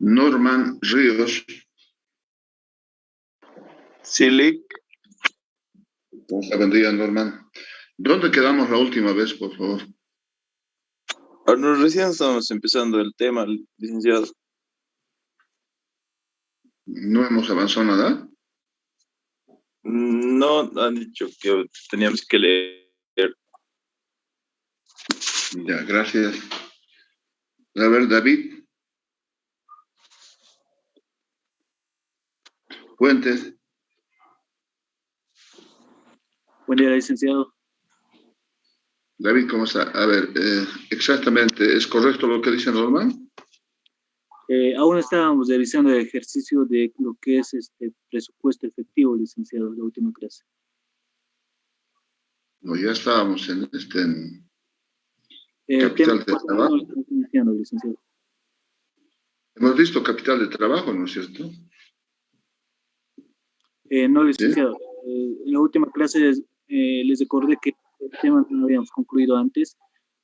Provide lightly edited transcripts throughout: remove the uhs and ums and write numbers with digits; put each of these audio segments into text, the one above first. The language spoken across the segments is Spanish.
Norman Ríos. Silic. Buen día, Norman. ¿Dónde quedamos la última vez, por favor? Recién estamos empezando el tema, licenciado. ¿No hemos avanzado nada? No, han dicho que teníamos que leer. Ya, gracias. A ver, David. Fuentes. Buen día, licenciado. David, ¿cómo está? A ver, exactamente, ¿es correcto lo que dice Norman? Aún estábamos revisando el ejercicio de lo que es presupuesto efectivo, licenciado, de la última clase. No, ya estábamos en Tema capital de trabajo. iniciando, licenciado. Hemos visto capital de trabajo, ¿no es cierto? No, licenciado. En la última clase les recordé que el tema no lo habíamos concluido antes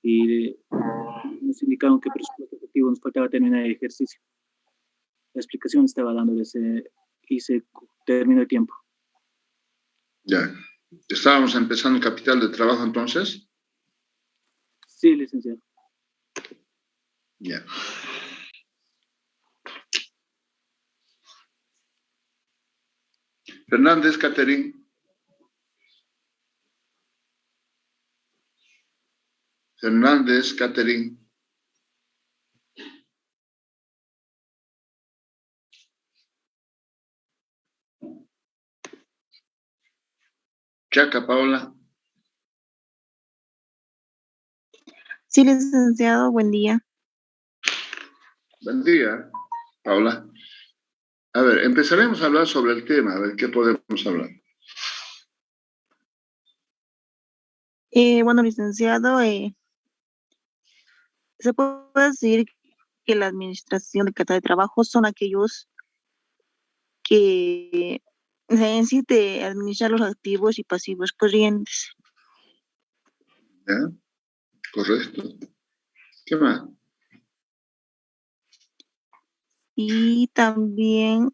y nos indicaron que presupuesto efectivo nos faltaba terminar el ejercicio. La explicación estaba dando y se terminó el tiempo. Ya. ¿Estábamos empezando capital de trabajo entonces? Sí, licenciado. Ya. Fernández, Catherine. Fernández, Catherine. Chaca, Paola. Sí, licenciado, buen día. Buen día, Paola. A ver, empezaremos a hablar sobre el tema, a ver qué podemos hablar. Bueno, licenciado, se puede decir que la administración de carta de trabajo son aquellos que se necesite administrar los activos y pasivos corrientes. ¿Ya? Correcto. ¿Qué más? Y también,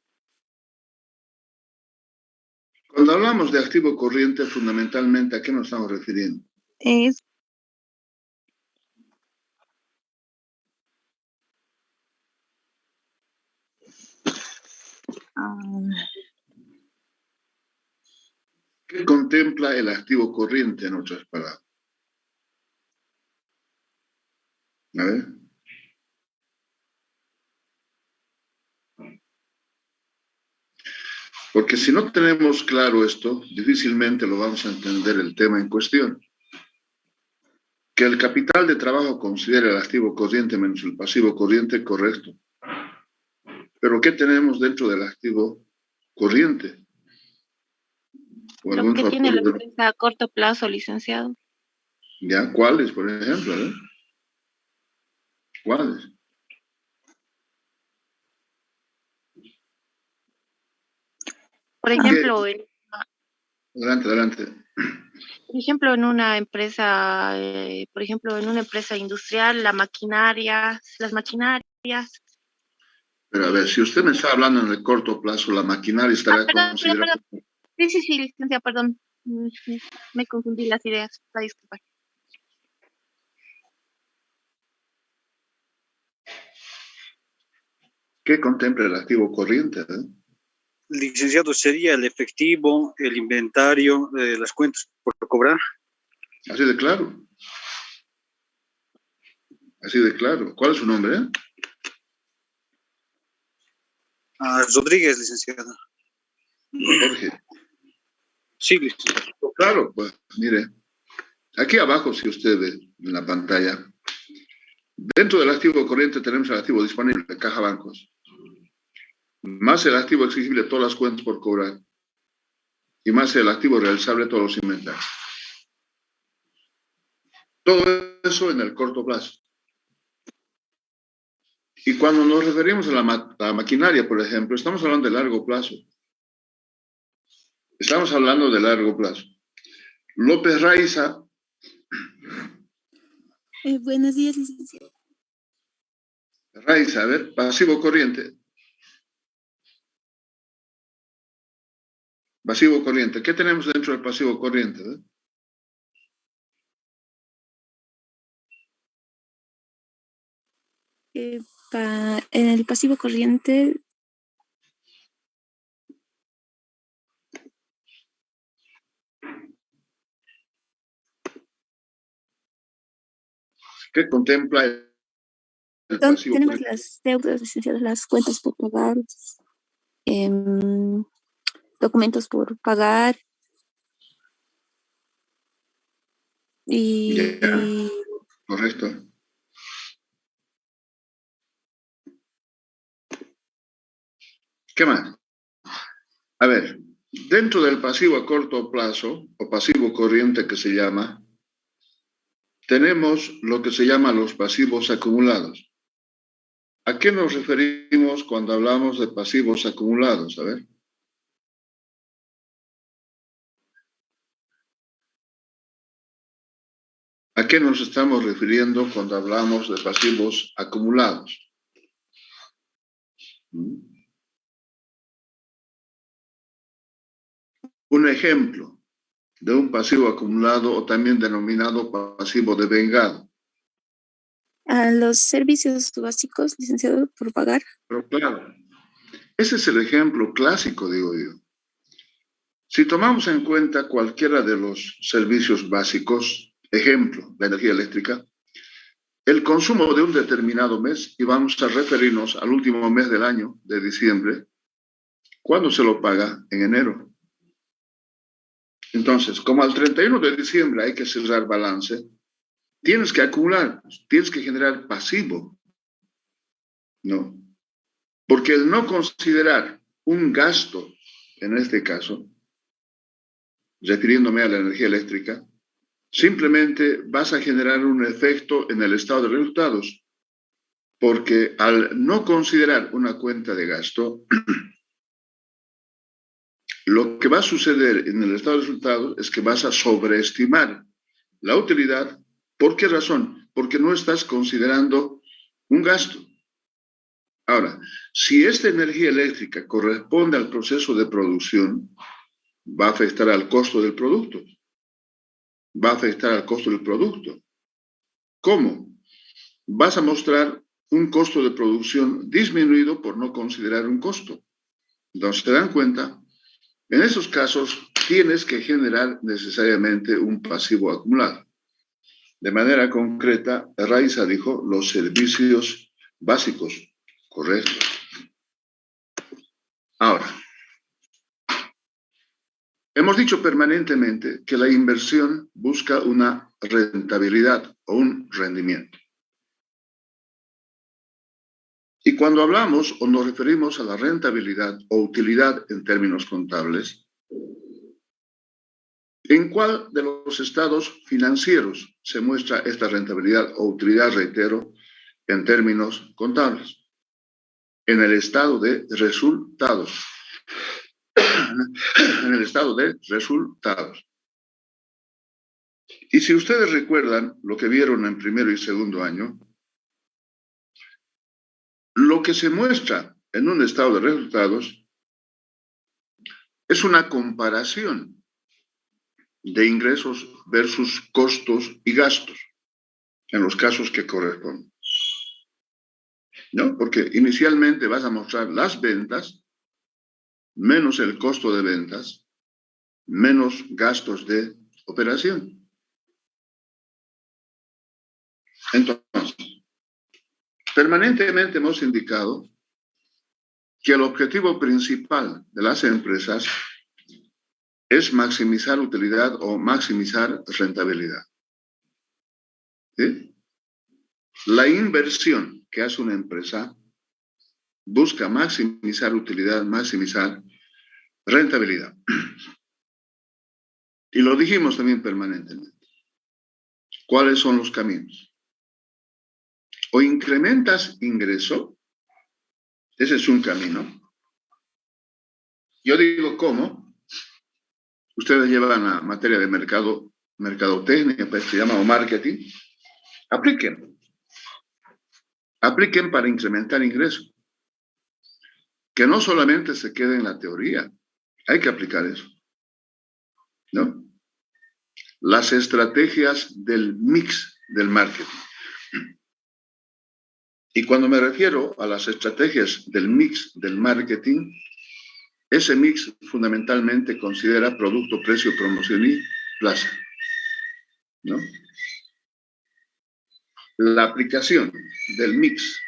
Cuando hablamos de activo corriente, fundamentalmente, ¿a qué nos estamos refiriendo? es ¿Qué contempla el activo corriente, en otras palabras? A ver. Porque si no tenemos claro esto, difícilmente lo vamos a entender el tema en cuestión. Que el capital de trabajo considere el activo corriente menos el pasivo corriente, correcto. Pero ¿qué tenemos dentro del activo corriente? lo que tiene la empresa a corto plazo, licenciado. ¿Ya? ¿Cuáles, por ejemplo? ¿Cuáles? Por ejemplo, Adelante. por ejemplo, en una empresa, industrial, las maquinarias. Pero a ver, si usted me está hablando en el corto plazo, la maquinaria estará considerada. Perdón. Sí, licencia, perdón. Me confundí las ideas. Disculpa. ¿Qué contempla el activo corriente? Licenciado, sería el efectivo, el inventario, las cuentas por cobrar. Así de claro. Así de claro. ¿Cuál es su nombre? Rodríguez, licenciado. Jorge. Sí, licenciado. Claro, pues mire, aquí abajo, si usted ve en la pantalla, dentro del activo corriente tenemos el activo disponible de caja bancos, más el activo exigible todas las cuentas por cobrar y más el activo realizable todos los inventarios. Todo eso en el corto plazo. Y cuando nos referimos a la maquinaria, por ejemplo, estamos hablando de largo plazo. Estamos hablando de largo plazo. López Raiza. Buenos días, licenciado. Raiza, a ver, pasivo corriente. Pasivo corriente. ¿Qué tenemos dentro del pasivo corriente? En el pasivo corriente, ¿Qué contempla el pasivo tenemos corriente? las deudas licenciadas, las cuentas por pagar, documentos por pagar y Ya, correcto. ¿Qué más? A ver, dentro del pasivo a corto plazo, o pasivo corriente que se llama, tenemos lo que se llama los pasivos acumulados. ¿A qué nos referimos cuando hablamos de pasivos acumulados? A ver. ¿A qué nos estamos refiriendo cuando hablamos de pasivos acumulados? Un ejemplo de un pasivo acumulado o también denominado pasivo devengado. a los servicios básicos licenciados por pagar. Pero claro, ese es el ejemplo clásico, digo yo. Si tomamos en cuenta cualquiera de los servicios básicos, ejemplo, la energía eléctrica, el consumo de un determinado mes, y vamos a referirnos al último mes del año, de diciembre, ¿cuándo se lo paga? En enero. Entonces, como al 31 de diciembre hay que cerrar balance, tienes que acumular, tienes que generar pasivo, ¿no? Porque el no considerar un gasto, en este caso, refiriéndome a la energía eléctrica, simplemente vas a generar un efecto en el estado de resultados, porque al no considerar una cuenta de gasto, lo que va a suceder en el estado de resultados es que vas a sobreestimar la utilidad. ¿Por qué razón? Porque no estás considerando un gasto. Ahora, si esta energía eléctrica corresponde al proceso de producción, va a afectar al costo del producto. Va a afectar al costo del producto. ¿Cómo? Vas a mostrar un costo de producción disminuido por no considerar un costo. Entonces, ¿se dan cuenta? En esos casos, tienes que generar necesariamente un pasivo acumulado. De manera concreta, Raiza dijo los servicios básicos, correcto. Ahora, hemos dicho permanentemente que la inversión busca una rentabilidad o un rendimiento. Y cuando hablamos o nos referimos a la rentabilidad o utilidad en términos contables, ¿en cuál de los estados financieros se muestra esta rentabilidad o utilidad, reitero, en términos contables? En el estado de resultados. En el estado de resultados. Y si ustedes recuerdan lo que vieron en primero y segundo año, lo que se muestra en un estado de resultados es una comparación de ingresos versus costos y gastos en los casos que corresponden, ¿no? Porque inicialmente vas a mostrar las ventas menos el costo de ventas menos gastos de operación. Entonces, permanentemente hemos indicado que el objetivo principal de las empresas es maximizar utilidad o maximizar rentabilidad. ¿Sí? La inversión que hace una empresa busca maximizar utilidad, maximizar rentabilidad. Y lo dijimos también permanentemente. ¿Cuáles son los caminos? O incrementas ingreso, ese es un camino. Yo digo, ¿cómo? Ustedes llevan la materia de mercadotecnia, pues se llama, o marketing. Apliquen. apliquen para incrementar ingresos. Que no solamente se quede en la teoría, hay que aplicar eso, ¿no? Las estrategias del mix del marketing. Y cuando me refiero a las estrategias del mix del marketing, ese mix fundamentalmente considera producto, precio, promoción y plaza, ¿no? La aplicación del mix,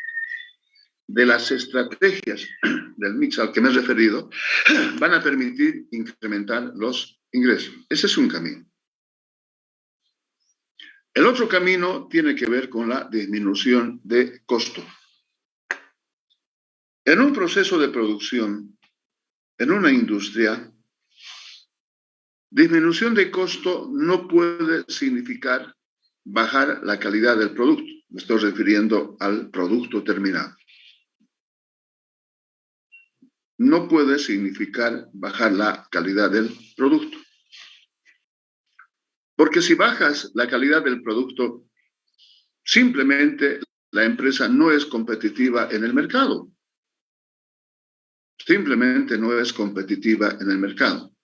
de las estrategias del mix al que me he referido, van a permitir incrementar los ingresos. Ese es un camino. El otro camino tiene que ver con la disminución de costo. En un proceso de producción, en una industria, disminución de costo no puede significar bajar la calidad del producto. Me estoy refiriendo al producto terminado. No puede significar bajar la calidad del producto. Porque si bajas la calidad del producto, simplemente la empresa no es competitiva en el mercado. Simplemente no es competitiva en el mercado.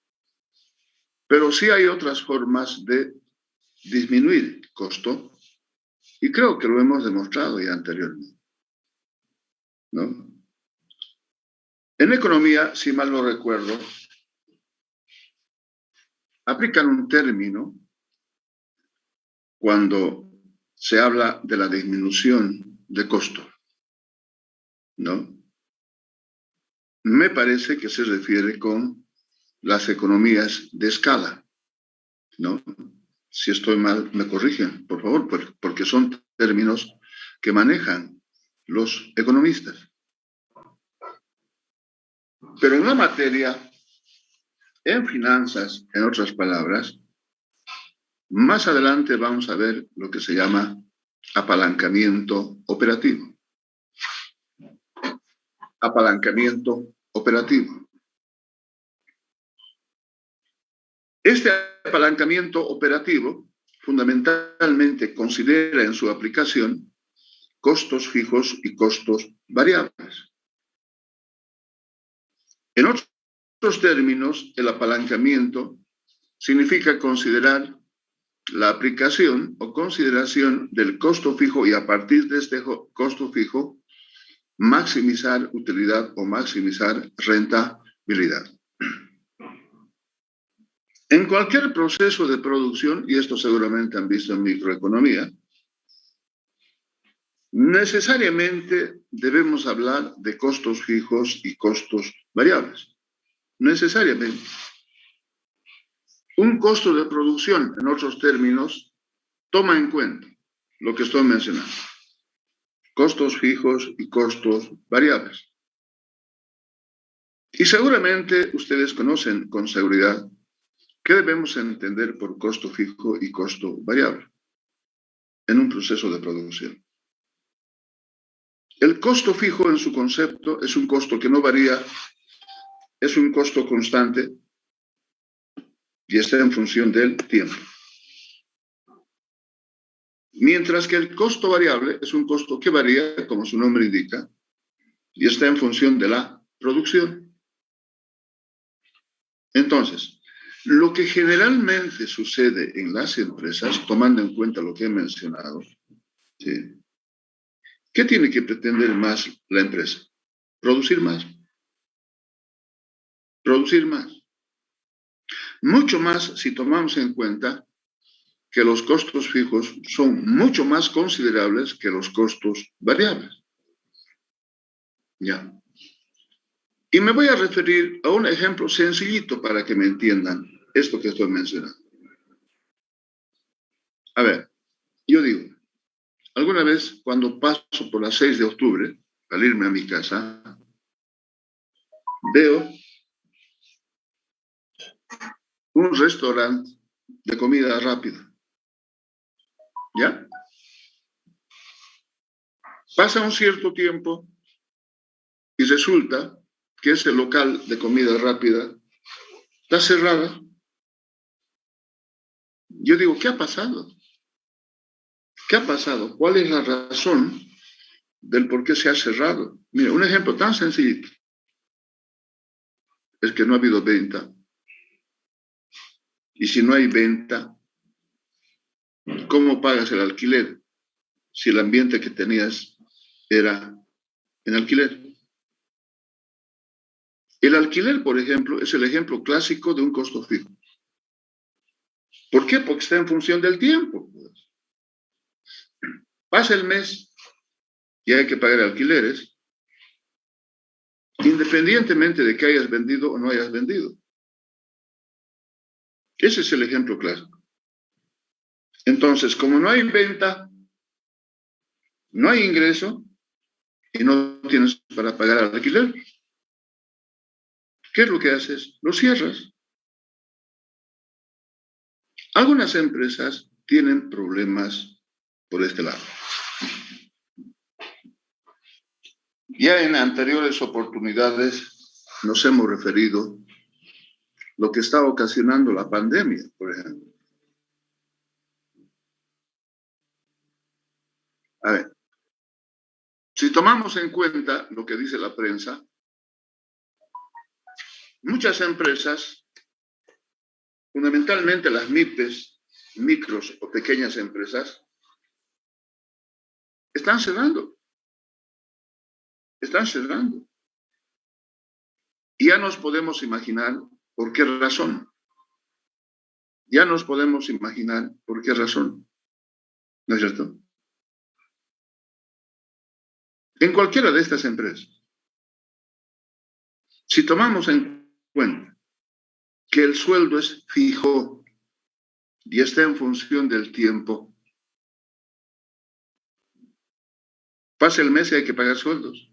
Pero sí hay otras formas de disminuir costo, y creo que lo hemos demostrado ya anteriormente, ¿no? En economía, si mal no recuerdo, aplican un término cuando se habla de la disminución de costo, ¿no? Me parece que se refiere con las economías de escala, ¿no? Si estoy mal, me corrigen, por favor, porque son términos que manejan los economistas. Pero en la materia, en finanzas, en otras palabras, más adelante vamos a ver lo que se llama apalancamiento operativo. Apalancamiento operativo. Este apalancamiento operativo fundamentalmente considera en su aplicación costos fijos y costos variables. En otros términos, el apalancamiento significa considerar la aplicación o consideración del costo fijo y a partir de este costo fijo maximizar utilidad o maximizar rentabilidad. En cualquier proceso de producción, y esto seguramente han visto en microeconomía, necesariamente debemos hablar de costos fijos y costos variables. Necesariamente. Un costo de producción, en otros términos, toma en cuenta lo que estoy mencionando. Costos fijos y costos variables. Y seguramente ustedes conocen con seguridad qué debemos entender por costo fijo y costo variable en un proceso de producción. El costo fijo en su concepto es un costo que no varía, es un costo constante y está en función del tiempo. Mientras que el costo variable es un costo que varía, como su nombre indica, y está en función de la producción. Entonces, lo que generalmente sucede en las empresas, tomando en cuenta lo que he mencionado, ¿sí? ¿Qué tiene que pretender más la empresa? Producir más. Producir más. Mucho más si tomamos en cuenta que los costos fijos son mucho más considerables que los costos variables. Ya. Y me voy a referir a un ejemplo sencillito para que me entiendan esto que estoy mencionando. A ver, yo digo, alguna vez cuando paso por las 6 de octubre, al irme a mi casa, veo un restaurante de comida rápida. ¿Ya? Pasa un cierto tiempo y resulta que ese local de comida rápida está cerrado. Yo digo, ¿qué ha pasado? ¿Qué ha pasado? ¿Cuál es la razón del por qué se ha cerrado. Mira, un ejemplo tan sencillo es que no ha habido venta. Y si no hay venta, ¿cómo pagas el alquiler? Si el ambiente que tenías era en alquiler. El alquiler, por ejemplo, es el ejemplo clásico de un costo fijo. ¿Por qué? Porque está en función del tiempo. Pasa el mes y hay que pagar alquileres, independientemente de que hayas vendido o no hayas vendido. Ese es el ejemplo clásico. Entonces, como no hay venta, no hay ingreso y no tienes para pagar el alquiler, ¿qué es lo que haces? Lo cierras. Algunas empresas tienen problemas por este lado. Ya en anteriores oportunidades nos hemos referido a lo que está ocasionando la pandemia, por ejemplo. A ver, si tomamos en cuenta lo que dice la prensa, muchas empresas, fundamentalmente las MIPES, micros o pequeñas empresas, están cerrando. Están cerrando. Y ya nos podemos imaginar por qué razón. Ya nos podemos imaginar por qué razón. ¿No es cierto? En cualquiera de estas empresas, si tomamos en cuenta que el sueldo es fijo y está en función del tiempo, pasa el mes y hay que pagar sueldos.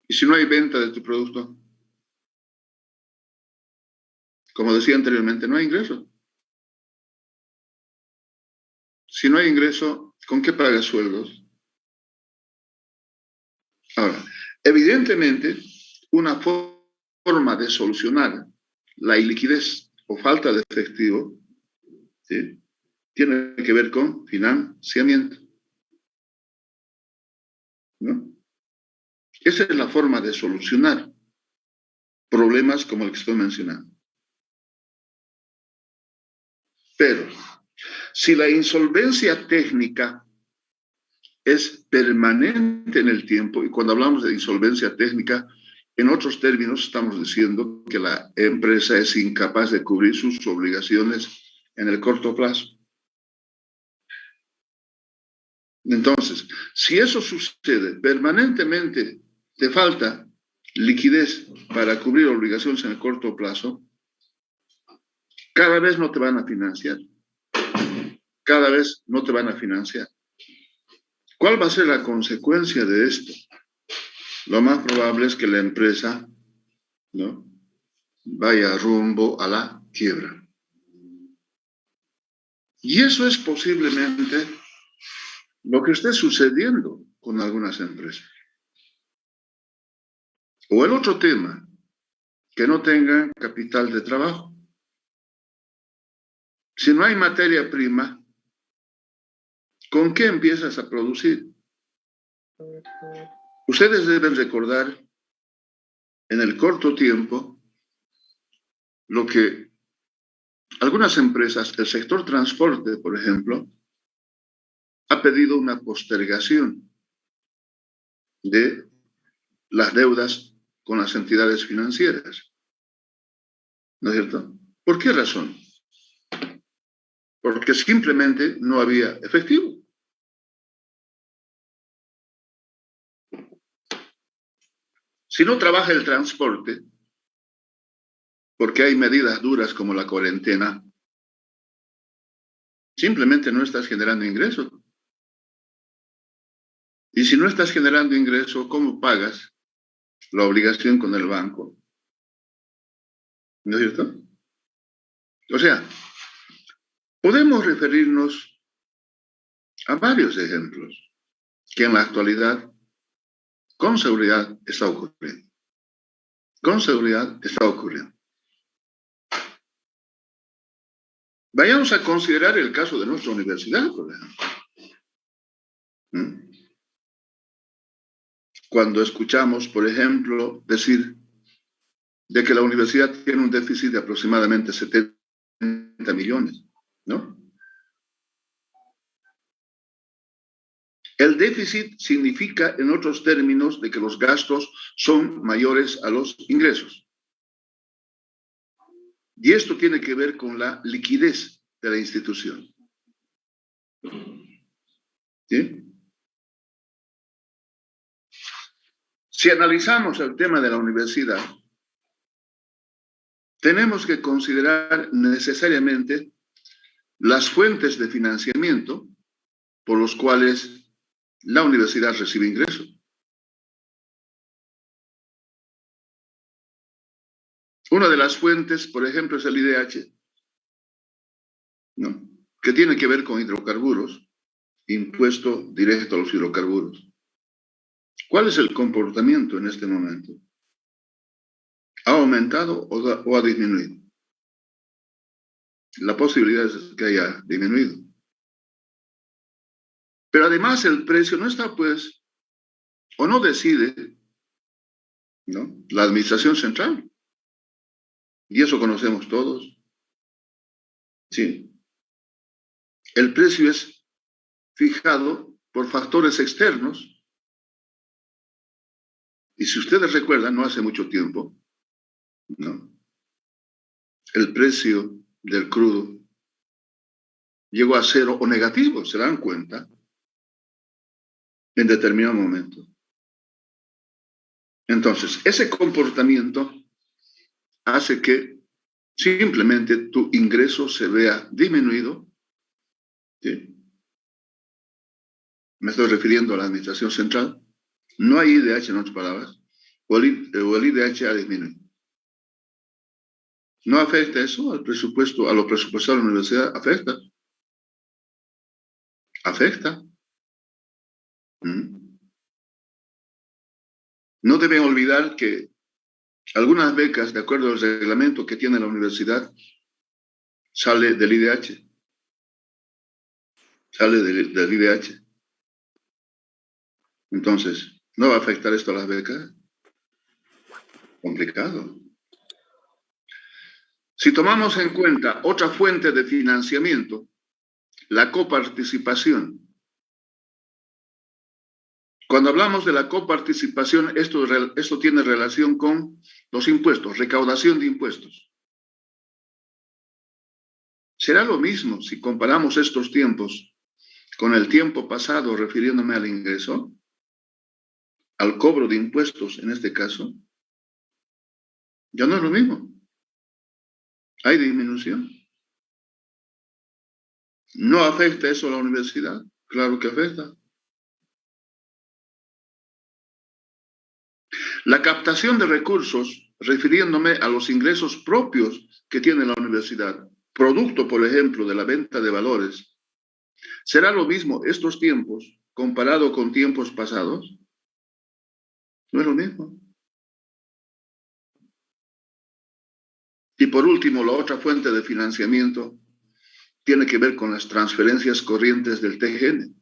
Y si no hay venta de tu producto, como decía anteriormente, no hay ingreso. Si no hay ingreso, ¿con qué pagas sueldos? Ahora, evidentemente, una forma de solucionar la iliquidez o falta de efectivo, ¿sí?, tiene que ver con financiamiento, ¿no? Esa es la forma de solucionar problemas como el que estoy mencionando. Pero, si la insolvencia técnica es permanente en el tiempo, y cuando hablamos de insolvencia técnica, en otros términos estamos diciendo que la empresa es incapaz de cubrir sus obligaciones en el corto plazo. Entonces, si eso sucede permanentemente, te falta liquidez para cubrir obligaciones en el corto plazo, cada vez no te van a financiar. Cada vez no te van a financiar. ¿Cuál va a ser la consecuencia de esto? Lo más probable es que la empresa, ¿no?, vaya rumbo a la quiebra. Y eso es posiblemente lo que esté sucediendo con algunas empresas. O el otro tema, que no tengan capital de trabajo. Si no hay materia prima, ¿con qué empiezas a producir? Ustedes deben recordar en el corto tiempo lo que algunas empresas, el sector transporte, por ejemplo, ha pedido una postergación de las deudas con las entidades financieras. ¿No es cierto? ¿Por qué razón? Porque simplemente no había efectivo. Si no trabaja el transporte, porque hay medidas duras como la cuarentena, simplemente no estás generando ingresos. Y si no estás generando ingreso, ¿cómo pagas la obligación con el banco? ¿No es cierto? O sea, podemos referirnos a varios ejemplos que en la actualidad con seguridad está ocurriendo. Con seguridad está ocurriendo. Vayamos a considerar el caso de nuestra universidad, por ejemplo. ¿Mm? Cuando escuchamos, por ejemplo, decir de que la universidad tiene un déficit de aproximadamente 70 millones, ¿no? El déficit significa, en otros términos, de que los gastos son mayores a los ingresos. Y esto tiene que ver con la liquidez de la institución. ¿Sí? Si analizamos el tema de la universidad, tenemos que considerar necesariamente las fuentes de financiamiento por los cuales la universidad recibe ingresos. Una de las fuentes, por ejemplo, es el IDH, ¿no? Que tiene que ver con hidrocarburos, impuesto directo a los hidrocarburos. ¿Cuál es el comportamiento en este momento? ¿Ha aumentado o ha disminuido? La posibilidad es que haya disminuido. Pero además el precio no está, pues, o no decide, ¿no?, la administración central. Y eso conocemos todos. Sí. El precio es fijado por factores externos. Y si ustedes recuerdan, no hace mucho tiempo, ¿no?, el precio del crudo llegó a cero o negativo, ¿se dan cuenta? En determinado momento. Entonces, ese comportamiento hace que simplemente tu ingreso se vea disminuido. ¿Sí? Me estoy refiriendo a la administración central. No hay IDH, en otras palabras, o el IDH ha disminuido. ¿No afecta eso al presupuesto, a lo presupuestado de la universidad? Afecta. Afecta. No deben olvidar que algunas becas, de acuerdo al reglamento que tiene la universidad, sale del IDH. Sale del IDH. Entonces, ¿no va a afectar esto a las becas? Complicado. Si tomamos en cuenta otra fuente de financiamiento, la coparticipación. Cuando hablamos de la coparticipación, esto tiene relación con los impuestos, recaudación de impuestos. ¿Será lo mismo si comparamos estos tiempos con el tiempo pasado, refiriéndome al ingreso, al cobro de impuestos en este caso? Ya no es lo mismo. Hay disminución. ¿No afecta eso a la universidad? Claro que afecta. La captación de recursos, refiriéndome a los ingresos propios que tiene la universidad, producto, por ejemplo, de la venta de valores, ¿será lo mismo estos tiempos comparado con tiempos pasados? No es lo mismo. Y por último, la otra fuente de financiamiento tiene que ver con las transferencias corrientes del TGN.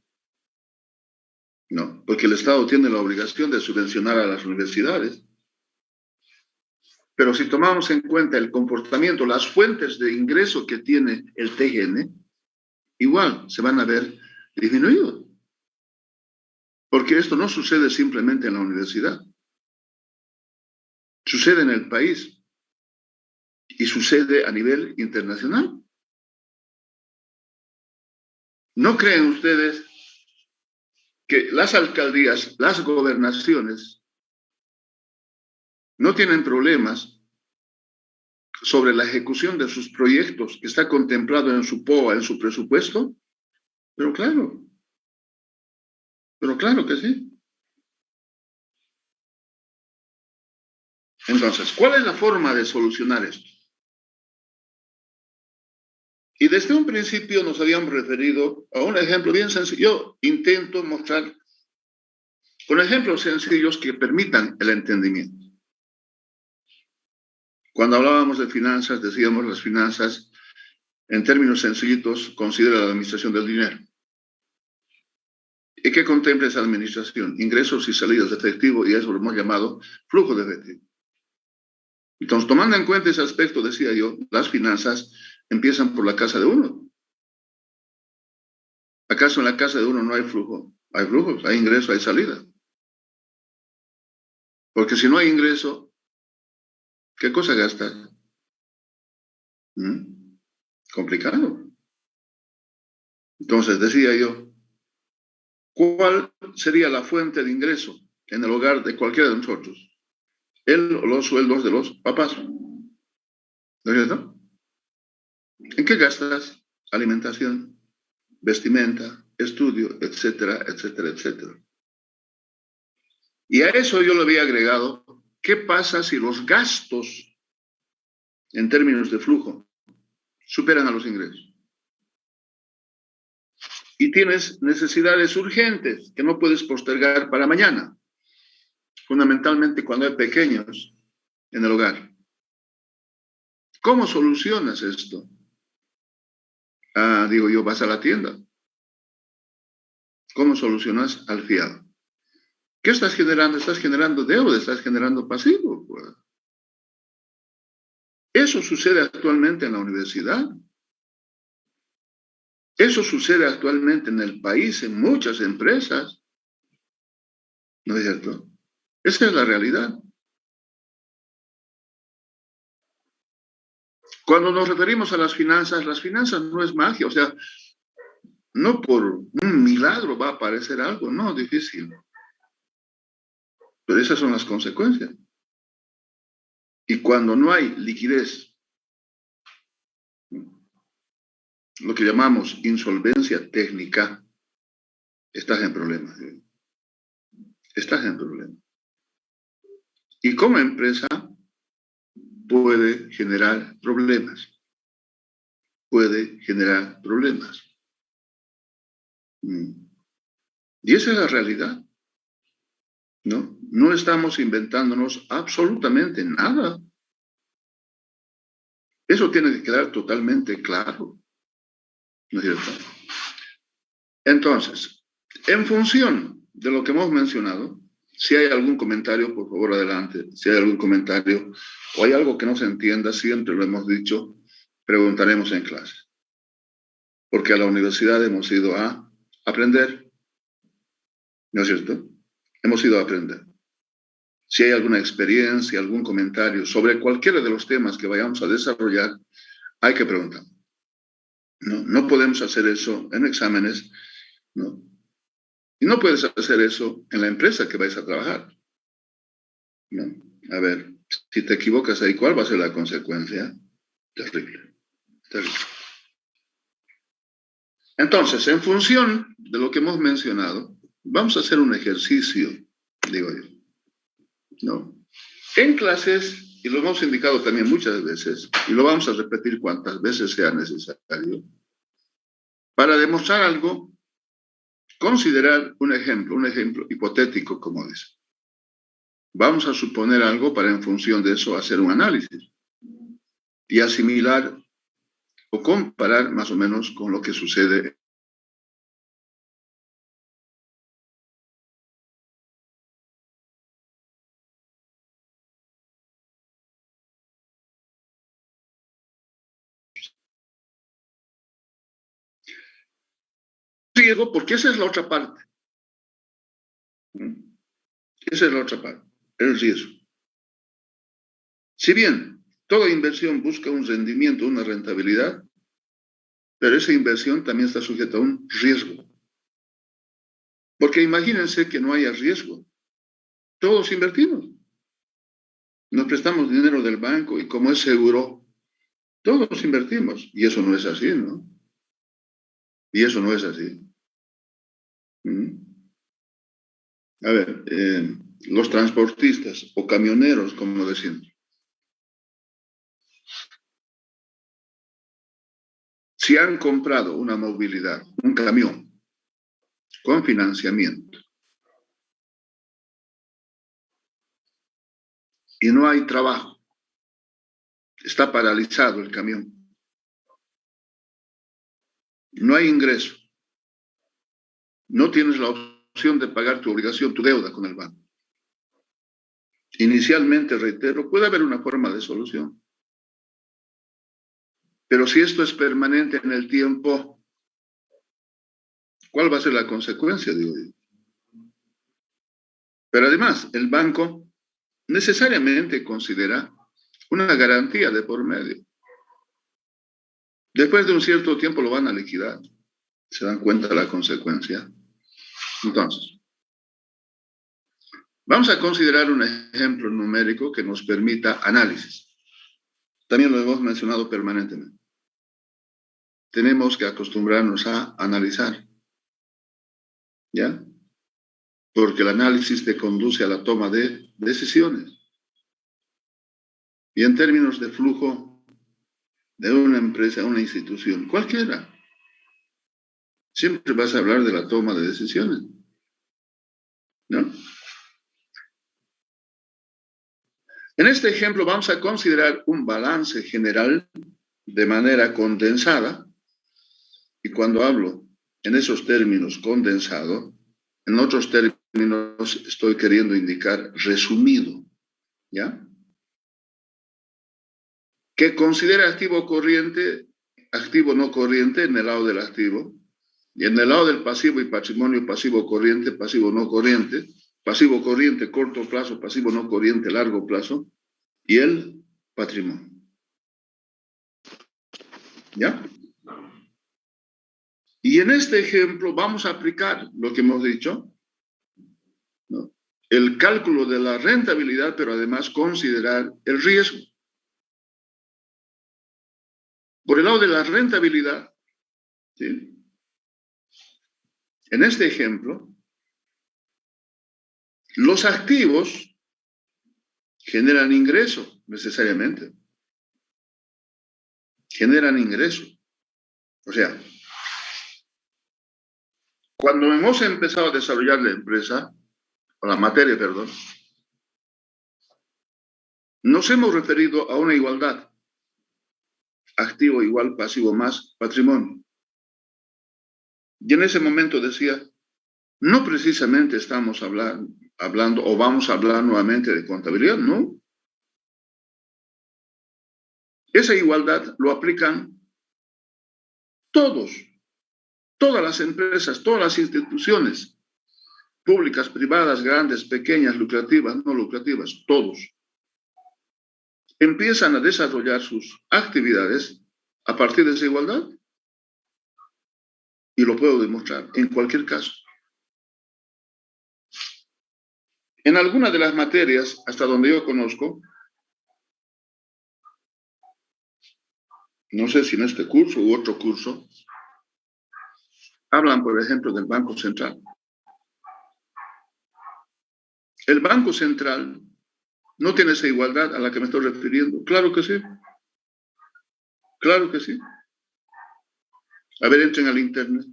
No, porque el Estado tiene la obligación de subvencionar a las universidades. Pero si tomamos en cuenta el comportamiento, las fuentes de ingreso que tiene el TGN, igual se van a ver disminuidos. Porque esto no sucede simplemente en la universidad. Sucede en el país y sucede a nivel internacional. ¿No creen ustedes que las alcaldías, las gobernaciones, no tienen problemas sobre la ejecución de sus proyectos que está contemplado en su POA, en su presupuesto? Pero claro que sí. Entonces, ¿cuál es la forma de solucionar esto? Y desde un principio nos habíamos referido a un ejemplo bien sencillo. Yo intento mostrar con ejemplos sencillos que permitan el entendimiento. Cuando hablábamos de finanzas, decíamos las finanzas, en términos sencillitos, considera la administración del dinero. ¿Y qué contempla esa administración? Ingresos y salidas de efectivo, y eso lo hemos llamado flujo de efectivo. Entonces, tomando en cuenta ese aspecto, decía yo, las finanzas empiezan por la casa de uno. ¿Acaso en la casa de uno no hay flujo? Hay flujos, hay ingreso, hay salida. Porque si no hay ingreso, ¿qué cosa gastas? Complicado. Entonces, decía yo, ¿cuál sería la fuente de ingreso en el hogar de cualquiera de nosotros? Los sueldos de los papás. ¿No es cierto? ¿En qué gastas? Alimentación, vestimenta, estudio, etcétera, etcétera, etcétera. Y a eso yo le había agregado, ¿qué pasa si los gastos en términos de flujo superan a los ingresos? Y tienes necesidades urgentes que no puedes postergar para mañana, fundamentalmente cuando hay pequeños en el hogar. ¿Cómo solucionas esto? Digo yo, vas a la tienda. ¿Cómo solucionas al fiado? ¿Qué estás generando? Estás generando deuda, estás generando pasivo. Pues. Eso sucede actualmente en la universidad. Eso sucede actualmente en el país, en muchas empresas. ¿No es cierto? Esa es la realidad. Cuando nos referimos a las finanzas no es magia, o sea, no por un milagro va a aparecer algo, no, difícil. Pero esas son las consecuencias. Y cuando no hay liquidez, lo que llamamos insolvencia técnica, estás en problemas. Estás en problemas. Y como empresa puede generar problemas. Puede generar problemas. Y esa es la realidad. ¿No? No estamos inventándonos absolutamente nada. Eso tiene que quedar totalmente claro. ¿No es cierto? Entonces, en función de lo que hemos mencionado, si hay algún comentario, por favor, adelante. Si hay algún comentario o hay algo que no se entienda, siempre lo hemos dicho, preguntaremos en clase. Porque a la universidad hemos ido a aprender. ¿No es cierto? Hemos ido a aprender. Si hay alguna experiencia, algún comentario sobre cualquiera de los temas que vayamos a desarrollar, hay que preguntar. No podemos hacer eso en exámenes, ¿no? Y no puedes hacer eso en la empresa que vais a trabajar, ¿no? A ver, si te equivocas ahí, ¿cuál va a ser la consecuencia? Terrible, terrible. Entonces, en función de lo que hemos mencionado, vamos a hacer un ejercicio, digo yo, ¿no? En clases, y lo hemos indicado también muchas veces, y lo vamos a repetir cuantas veces sea necesario, para demostrar algo, considerar un ejemplo hipotético, como dice. Vamos a suponer algo para en función de eso hacer un análisis y asimilar o comparar más o menos con lo que sucede. Riesgo, porque esa es la otra parte. Esa es la otra parte, el riesgo. Si bien toda inversión busca un rendimiento, una rentabilidad, pero esa inversión también está sujeta a un riesgo. Porque imagínense que no haya riesgo. Todos invertimos. Nos prestamos dinero del banco y como es seguro, todos invertimos. Y eso no es así, ¿no? Y eso no es así. A ver, los transportistas o camioneros, como decimos. Si han comprado una movilidad, un camión, con financiamiento, y no hay trabajo, está paralizado el camión, no hay ingreso, no tienes la opción opción de pagar tu obligación, tu deuda con el banco. Inicialmente, reitero, puede haber una forma de solución. Pero si esto es permanente en el tiempo, ¿cuál va a ser la consecuencia, digo yo? Pero además, el banco necesariamente considera una garantía de por medio. Después de un cierto tiempo lo van a liquidar. ¿Se dan cuenta de la consecuencia? Entonces, vamos a considerar un ejemplo numérico que nos permita análisis. También lo hemos mencionado permanentemente. Tenemos que acostumbrarnos a analizar. ¿Ya? Porque el análisis te conduce a la toma de decisiones. Y en términos de flujo de una empresa, una institución, cualquiera, siempre vas a hablar de la toma de decisiones, ¿no? En este ejemplo vamos a considerar un balance general de manera condensada, y cuando hablo en esos términos condensado, en otros términos estoy queriendo indicar resumido, ¿ya? Que considera activo corriente, activo no corriente en el lado del activo, y en el lado del pasivo y patrimonio, pasivo corriente, pasivo no corriente, pasivo corriente corto plazo, pasivo no corriente largo plazo, y el patrimonio. ¿Ya? Y en este ejemplo vamos a aplicar lo que hemos dicho, ¿no? El cálculo de la rentabilidad, pero además considerar el riesgo. Por el lado de la rentabilidad, ¿sí? En este ejemplo, los activos generan ingreso necesariamente. Generan ingreso. O sea, cuando hemos empezado a desarrollar la empresa, o la materia, perdón, nos hemos referido a una igualdad. Activo igual pasivo más patrimonio. Y en ese momento decía, no precisamente estamos hablando o vamos a hablar nuevamente de contabilidad, ¿no? Esa igualdad lo aplican todos, todas las empresas, todas las instituciones, públicas, privadas, grandes, pequeñas, lucrativas, no lucrativas, todos. Empiezan a desarrollar sus actividades a partir de esa igualdad. Y lo puedo demostrar en cualquier caso. En alguna de las materias, hasta donde yo conozco, no sé si en este curso u otro curso, hablan, por ejemplo, del Banco Central. El Banco Central no tiene esa igualdad a la que me estoy refiriendo. Claro que sí. Claro que sí. A ver, entren al internet.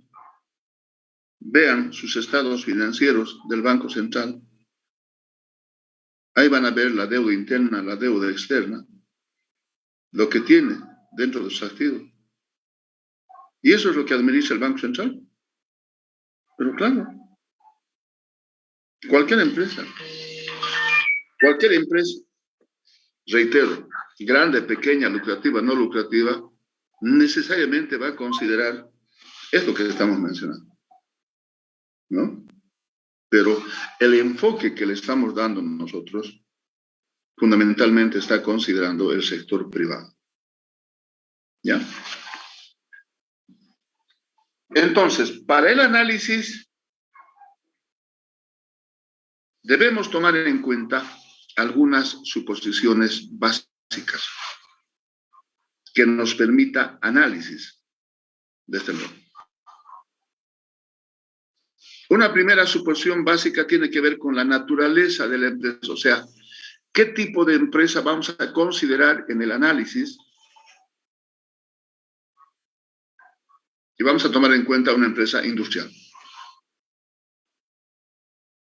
Vean sus estados financieros del Banco Central. Ahí van a ver la deuda interna, la deuda externa, lo que tiene dentro de sus activos. Y eso es lo que administra el Banco Central. Pero claro, cualquier empresa, reitero, grande, pequeña, lucrativa, no lucrativa, necesariamente va a considerar esto que estamos mencionando, ¿no? Pero el enfoque que le estamos dando nosotros fundamentalmente está considerando el sector privado. ¿Ya? Entonces, para el análisis debemos tomar en cuenta algunas suposiciones básicas que nos permita análisis de este modo. Una primera suposición básica tiene que ver con la naturaleza de la empresa, o sea, ¿qué tipo de empresa vamos a considerar en el análisis? Y vamos a tomar en cuenta una empresa industrial.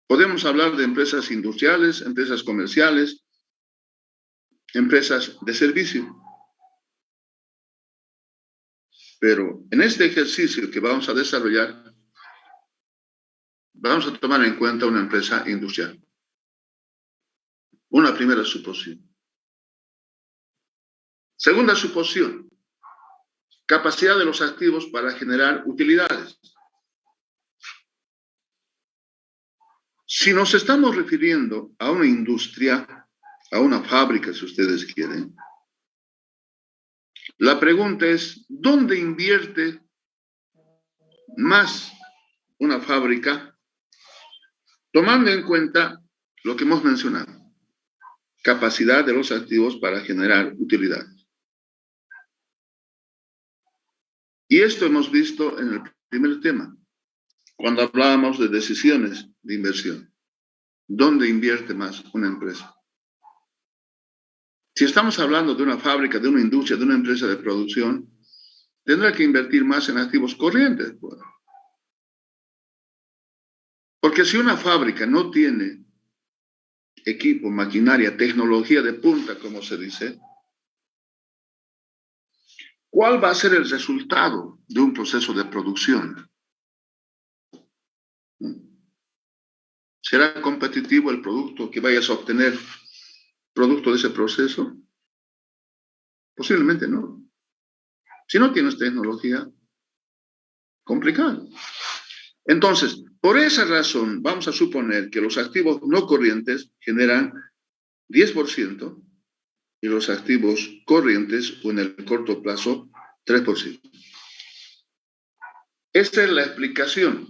Podemos hablar de empresas industriales, empresas comerciales, empresas de servicio. Pero en este ejercicio que vamos a desarrollar, vamos a tomar en cuenta una empresa industrial. Una primera suposición. Segunda suposición, capacidad de los activos para generar utilidades. Si nos estamos refiriendo a una industria, a una fábrica, si ustedes quieren, la pregunta es, ¿dónde invierte más una fábrica? Tomando en cuenta lo que hemos mencionado, capacidad de los activos para generar utilidades. Y esto hemos visto en el primer tema, cuando hablábamos de decisiones de inversión. ¿Dónde invierte más una empresa? Si estamos hablando de una fábrica, de una industria, de una empresa de producción, tendrá que invertir más en activos corrientes. Pues. Porque si una fábrica no tiene equipo, maquinaria, tecnología de punta, como se dice, ¿cuál va a ser el resultado de un proceso de producción? ¿Será competitivo el producto que vayas a obtener producto de ese proceso? Posiblemente no. Si no tienes tecnología, complicado. Entonces, por esa razón, vamos a suponer que los activos no corrientes generan 10% y los activos corrientes, o en el corto plazo, 3%. Esta es la explicación,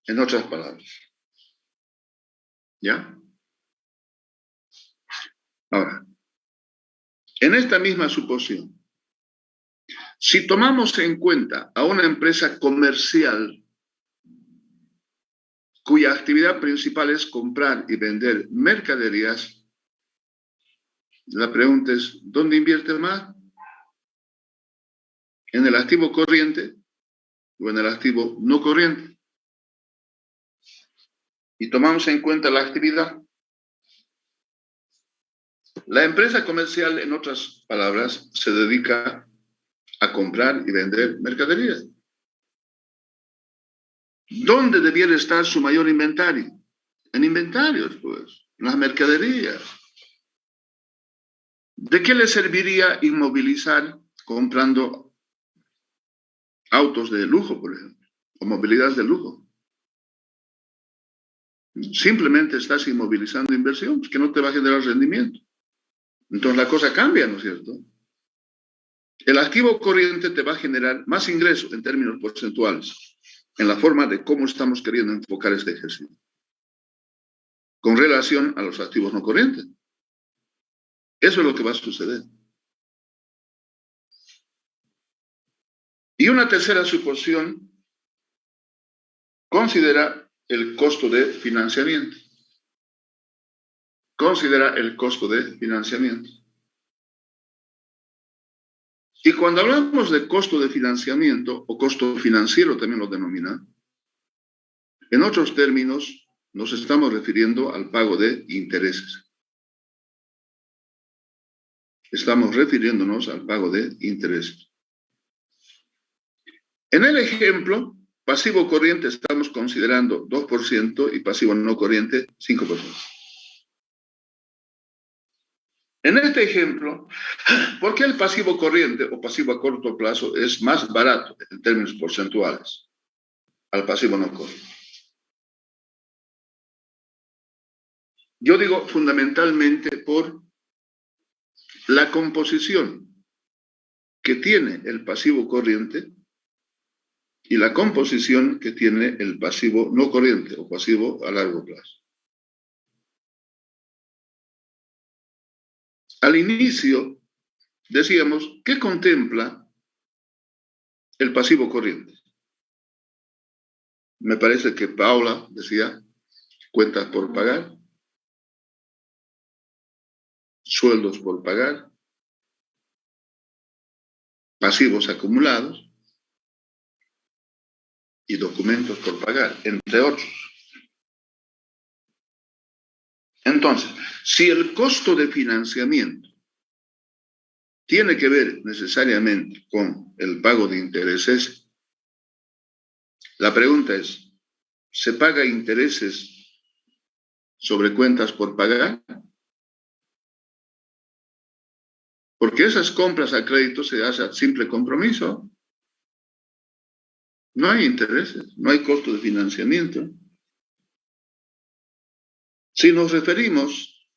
en otras palabras. ¿Ya? Ahora, en esta misma suposición, si tomamos en cuenta a una empresa comercial cuya actividad principal es comprar y vender mercaderías, la pregunta es, ¿dónde invierte más? ¿En el activo corriente o en el activo no corriente? Y tomamos en cuenta la actividad. La empresa comercial, en otras palabras, se dedica a comprar y vender mercaderías. ¿Dónde debiera estar su mayor inventario? En inventarios, pues, en las mercaderías. ¿De qué le serviría inmovilizar comprando autos de lujo, por ejemplo, o movilidad de lujo? Simplemente estás inmovilizando inversión, que no te va a generar rendimiento. Entonces la cosa cambia, ¿no es cierto? El activo corriente te va a generar más ingresos en términos porcentuales, en la forma de cómo estamos queriendo enfocar este ejercicio, con relación a los activos no corrientes. Eso es lo que va a suceder. Y una tercera suposición considera el costo de financiamiento. Considera el costo de financiamiento. Y cuando hablamos de costo de financiamiento, o costo financiero también lo denominan, en otros términos nos estamos refiriendo al pago de intereses. Estamos refiriéndonos al pago de intereses. En el ejemplo, pasivo corriente estamos considerando 2% y pasivo no corriente 5%. En este ejemplo, ¿por qué el pasivo corriente o pasivo a corto plazo es más barato en términos porcentuales al pasivo no corriente? Yo digo fundamentalmente por la composición que tiene el pasivo corriente y la composición que tiene el pasivo no corriente o pasivo a largo plazo. Al inicio decíamos, ¿qué contempla el pasivo corriente? Me parece que Paula decía, cuentas por pagar, sueldos por pagar, pasivos acumulados y documentos por pagar, entre otros. Entonces, si el costo de financiamiento tiene que ver necesariamente con el pago de intereses, la pregunta es, se paga intereses sobre cuentas por pagar, porque esas compras a crédito se hacen a simple compromiso. No hay intereses, no hay costo de financiamiento. Si nos referimos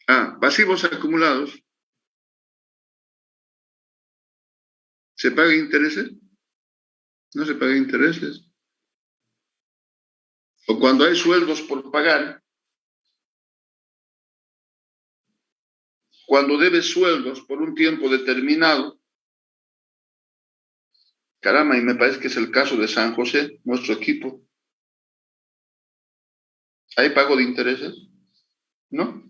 a pasivos acumulados, ¿se paga intereses? No se paga intereses. O cuando hay sueldos por pagar, cuando debes sueldos por un tiempo determinado, caramba, y me parece que es el caso de San José, nuestro equipo. ¿Hay pago de intereses? ¿No?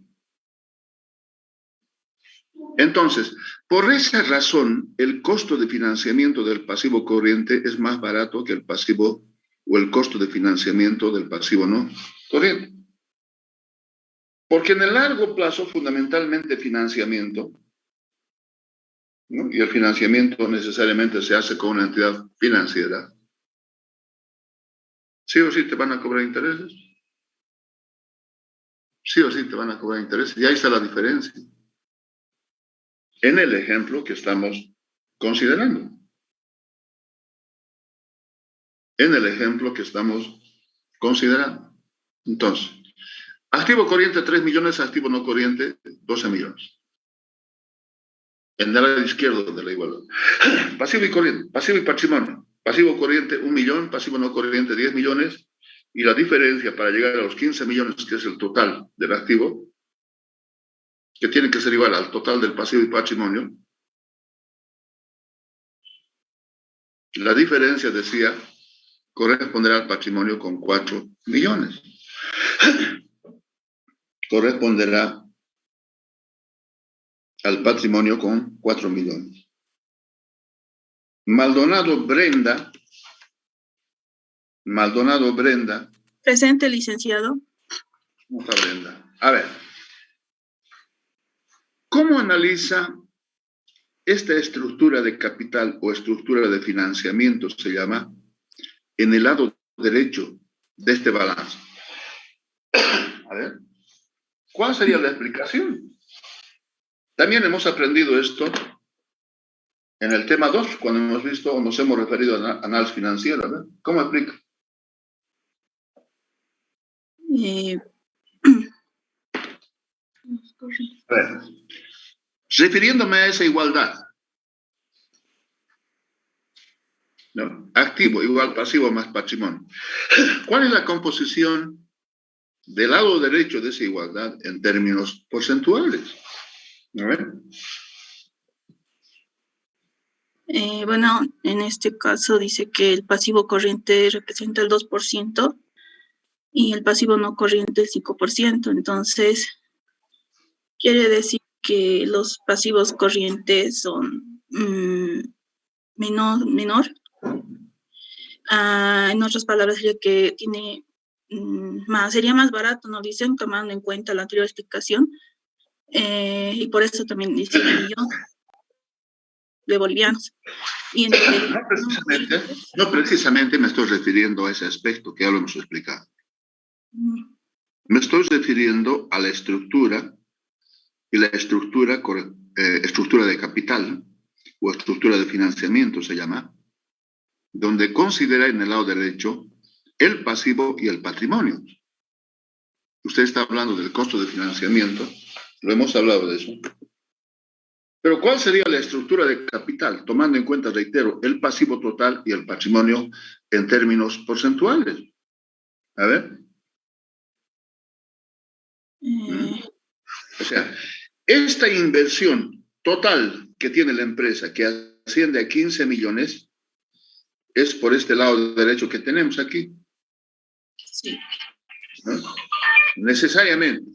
Entonces, por esa razón, el costo de financiamiento del pasivo corriente es más barato que el pasivo o el costo de financiamiento del pasivo no corriente. Porque en el largo plazo, fundamentalmente financiamiento, ¿no? Y el financiamiento necesariamente se hace con una entidad financiera. ¿Sí o sí te van a cobrar intereses? Sí o sí te van a cobrar intereses. Y ahí está la diferencia. En el ejemplo que estamos considerando. En el ejemplo que estamos considerando. Entonces, activo corriente 3 millones, activo no corriente 12 millones. En el lado izquierdo de la igualdad. Pasivo y corriente, pasivo y patrimonio. Pasivo corriente 1 millón, pasivo no corriente 10 millones. Y la diferencia para llegar a los 15 millones, que es el total del activo, que tiene que ser igual al total del pasivo y patrimonio. La diferencia, decía, corresponderá al patrimonio con 4 millones. Corresponderá al patrimonio con 4 millones. Maldonado Brenda. Presente, licenciado. ¿Cómo está Brenda? A ver. ¿Cómo analiza esta estructura de capital o estructura de financiamiento, se llama, en el lado derecho de este balance? A ver. ¿Cuál sería la explicación? También hemos aprendido esto en el tema 2, cuando hemos visto o nos hemos referido a análisis financiero. ¿Verdad? ¿Cómo explica? A ver, refiriéndome a esa igualdad, ¿no? Activo igual pasivo más patrimonio. ¿Cuál es la composición del lado derecho de esa igualdad en términos porcentuales? A ver. Bueno, en este caso dice que el pasivo corriente representa el 2% y el pasivo no corriente el 5%. Entonces, quiere decir que los pasivos corrientes son menor. En otras palabras, sería que tiene sería más barato, nos dicen, tomando en cuenta la anterior explicación. Y por eso también dice 1 millón de bolivianos. Y No precisamente me estoy refiriendo a ese aspecto que ya lo hemos explicado. Me estoy refiriendo a la estructura y la estructura de capital o estructura de financiamiento se llama, donde considera en el lado derecho el pasivo y el patrimonio. Usted está hablando del costo de financiamiento, lo hemos hablado de eso. Pero ¿cuál sería la estructura de capital, tomando en cuenta, reitero, el pasivo total y el patrimonio en términos porcentuales? A ver. O sea, esta inversión total que tiene la empresa, que asciende a 15 millones, es por este lado derecho que tenemos aquí. Sí. ¿No? Necesariamente.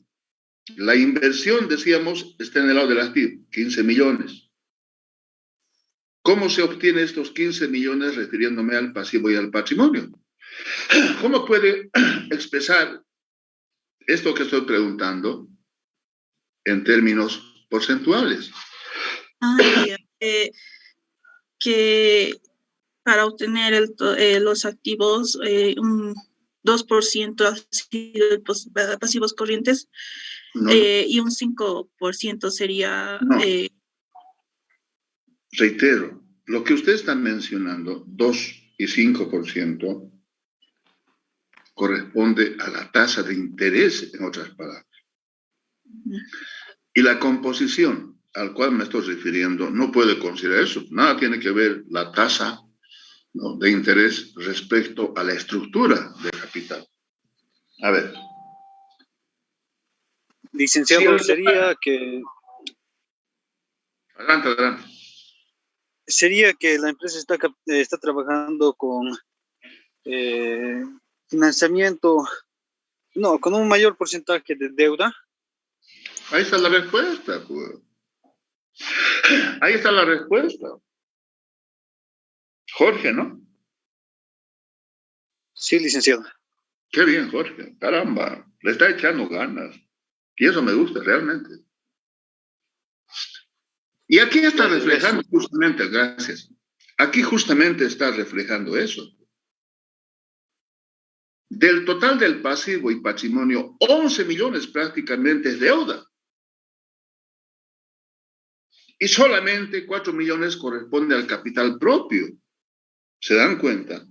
La inversión, decíamos, está en el lado del activo, 15 millones. ¿Cómo se obtiene estos 15 millones refiriéndome al pasivo y al patrimonio? ¿Cómo puede expresar esto que estoy preguntando en términos porcentuales? Que para obtener los activos, un 2% ha sido pasivos corrientes, No, y un 5% sería... no. Reitero, lo que usted está mencionando, 2 y 5%, corresponde a la tasa de interés, en otras palabras. Y la composición al cual me estoy refiriendo no puede considerar eso. Nada tiene que ver la tasa, ¿no?, de interés respecto a la estructura de capital. A ver. Licenciado, Sí, sería que adelante. sería que la empresa está trabajando con financiamiento, no, con un mayor porcentaje de deuda. Ahí está la respuesta, pues. Ahí está la respuesta. Jorge, ¿no? Sí, licenciado. Qué bien, Jorge. Caramba, le está echando ganas. Y eso me gusta realmente. Y aquí está reflejando justamente, gracias. Aquí justamente está reflejando eso. Del total del pasivo y patrimonio, 11 millones prácticamente es deuda. Y solamente 4 millones corresponde al capital propio. ¿Se dan cuenta?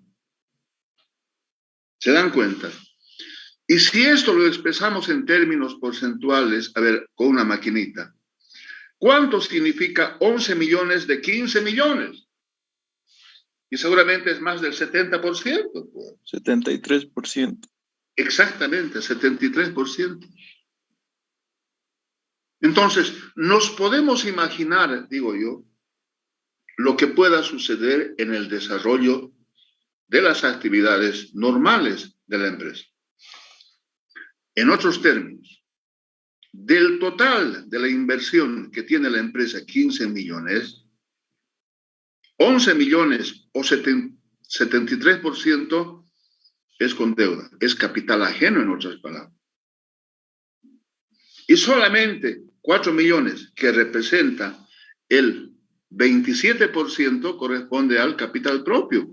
¿Se dan cuenta? Y si esto lo expresamos en términos porcentuales, a ver, con una maquinita, ¿cuánto significa 11 millones de 15 millones? Y seguramente es más del 70%. Pues. 73%. Exactamente, 73%. Entonces, nos podemos imaginar, digo yo, lo que pueda suceder en el desarrollo de las actividades normales de la empresa. En otros términos, del total de la inversión que tiene la empresa, 15 millones, 11 millones o 73% es con deuda, es capital ajeno, en otras palabras. Y solamente 4 millones, que representa el 27%, corresponde al capital propio.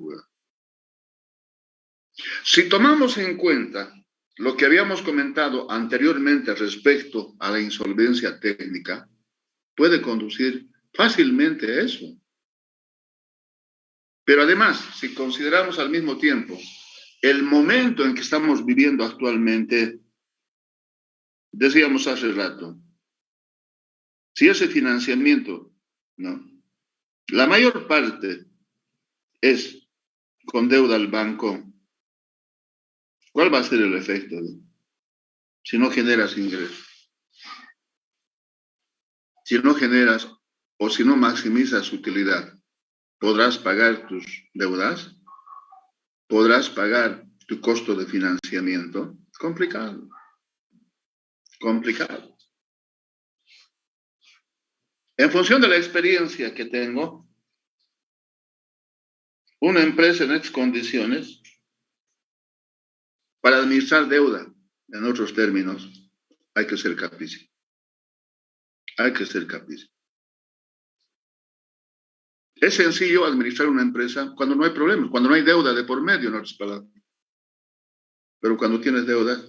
Si tomamos en cuenta lo que habíamos comentado anteriormente respecto a la insolvencia técnica, puede conducir fácilmente a eso. Pero además, si consideramos al mismo tiempo el momento en que estamos viviendo actualmente, decíamos hace rato, si ese financiamiento, ¿no?, la mayor parte es con deuda al banco, ¿cuál va a ser el efecto si no generas ingresos? Si no generas o si no maximizas utilidad, ¿podrás pagar tus deudas? ¿Podrás pagar tu costo de financiamiento? Complicado. Complicado. En función de la experiencia que tengo, una empresa en estas condiciones, para administrar deuda, en otros términos, hay que ser capricho. Hay que ser capricho. Es sencillo administrar una empresa cuando no hay problemas, cuando no hay deuda de por medio, en otras palabras. Pero cuando tienes deuda,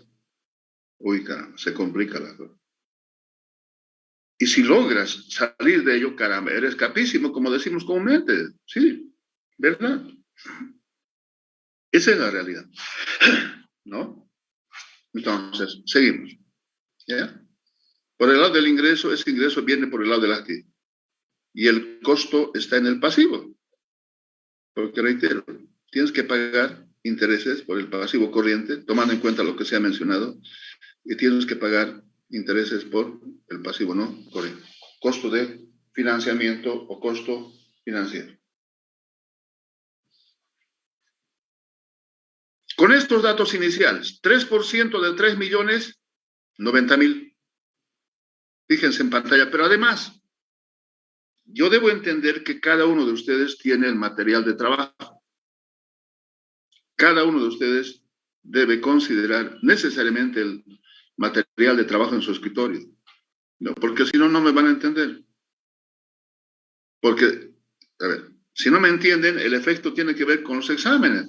uy, caramba, se complica la cosa. Y si logras salir de ello, caramba, eres capísimo, como decimos comúnmente. Sí, ¿verdad? Esa es la realidad. ¿No? Entonces, seguimos. ¿Ya? Por el lado del ingreso, ese ingreso viene por el lado del activo. Y el costo está en el pasivo. Porque reitero, tienes que pagar intereses por el pasivo corriente, tomando en cuenta lo que se ha mencionado, y tienes que pagar intereses por el pasivo no corriente. Costo de financiamiento o costo financiero. Con estos datos iniciales, 3% de 3 millones, 90,000. Fíjense en pantalla, pero además, yo debo entender que cada uno de ustedes tiene el material de trabajo. Cada uno de ustedes debe considerar necesariamente el material de trabajo en su escritorio. No, porque si no, no me van a entender. Porque, a ver, Si no me entienden, el efecto tiene que ver con los exámenes.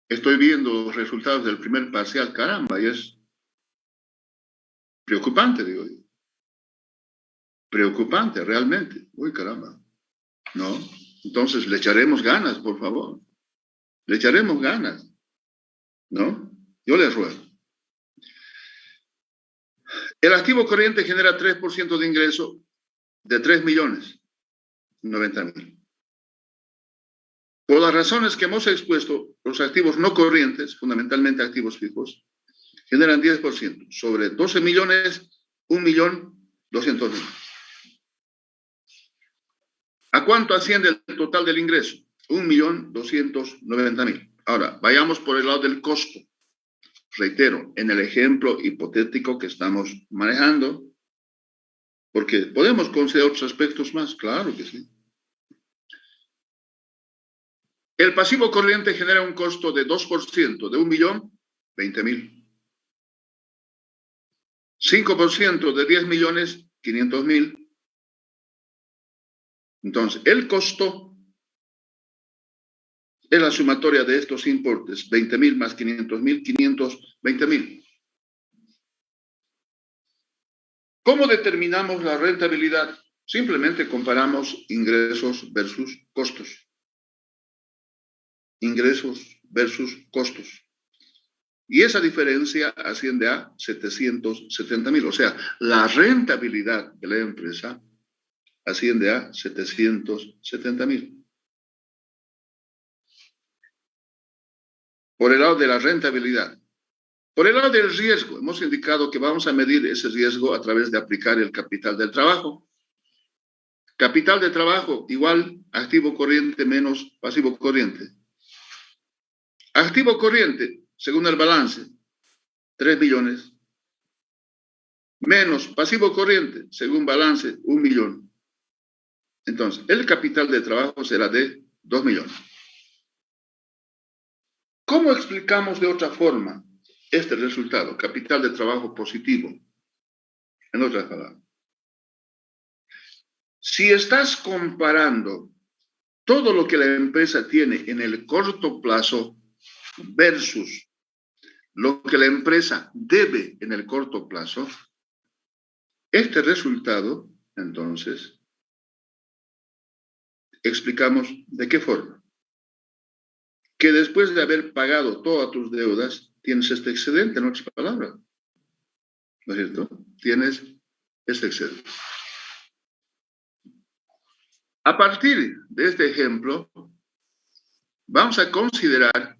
Estoy viendo los resultados del primer parcial, caramba, y es preocupante, digo yo. Preocupante, realmente. Uy, caramba. ¿No? Entonces, le echaremos ganas, por favor. Le echaremos ganas. ¿No? Yo les ruego. El activo corriente genera 3% de ingreso de 3.090.000. Por las razones que hemos expuesto, los activos no corrientes, fundamentalmente activos fijos, generan 10%. Sobre 12 millones, 1.200.000. ¿A cuánto asciende el total del ingreso? 1.290.000. Ahora, vayamos por el lado del costo. Reitero, en el ejemplo hipotético que estamos manejando, porque podemos considerar otros aspectos más, claro que sí. El pasivo corriente genera un costo de 2%, de 1.020.000. 5% de 10.500.000. Entonces, el costo es la sumatoria de estos importes, 20.000 más 500.000, 520.000. ¿Cómo determinamos la rentabilidad? Simplemente comparamos ingresos versus costos. Ingresos versus costos. Y esa diferencia asciende a 770.000. O sea, la rentabilidad de la empresa asciende a 770.000. Por el lado de la rentabilidad. Por el lado del riesgo, hemos indicado que vamos a medir ese riesgo a través de aplicar el capital del trabajo. Capital de trabajo igual activo corriente menos pasivo corriente. Activo corriente, según el balance, 3 millones. Menos pasivo corriente, según balance, 1 millón. Entonces, el capital de trabajo será de 2 millones. ¿Cómo explicamos de otra forma este resultado? Capital de trabajo positivo. En otras palabras. Si estás comparando todo lo que la empresa tiene en el corto plazo versus lo que la empresa debe en el corto plazo, este resultado, entonces, explicamos de qué forma. Que después de haber pagado todas tus deudas, tienes este excedente, en otras palabras. ¿No es cierto? Tienes este excedente. A partir de este ejemplo, vamos a considerar,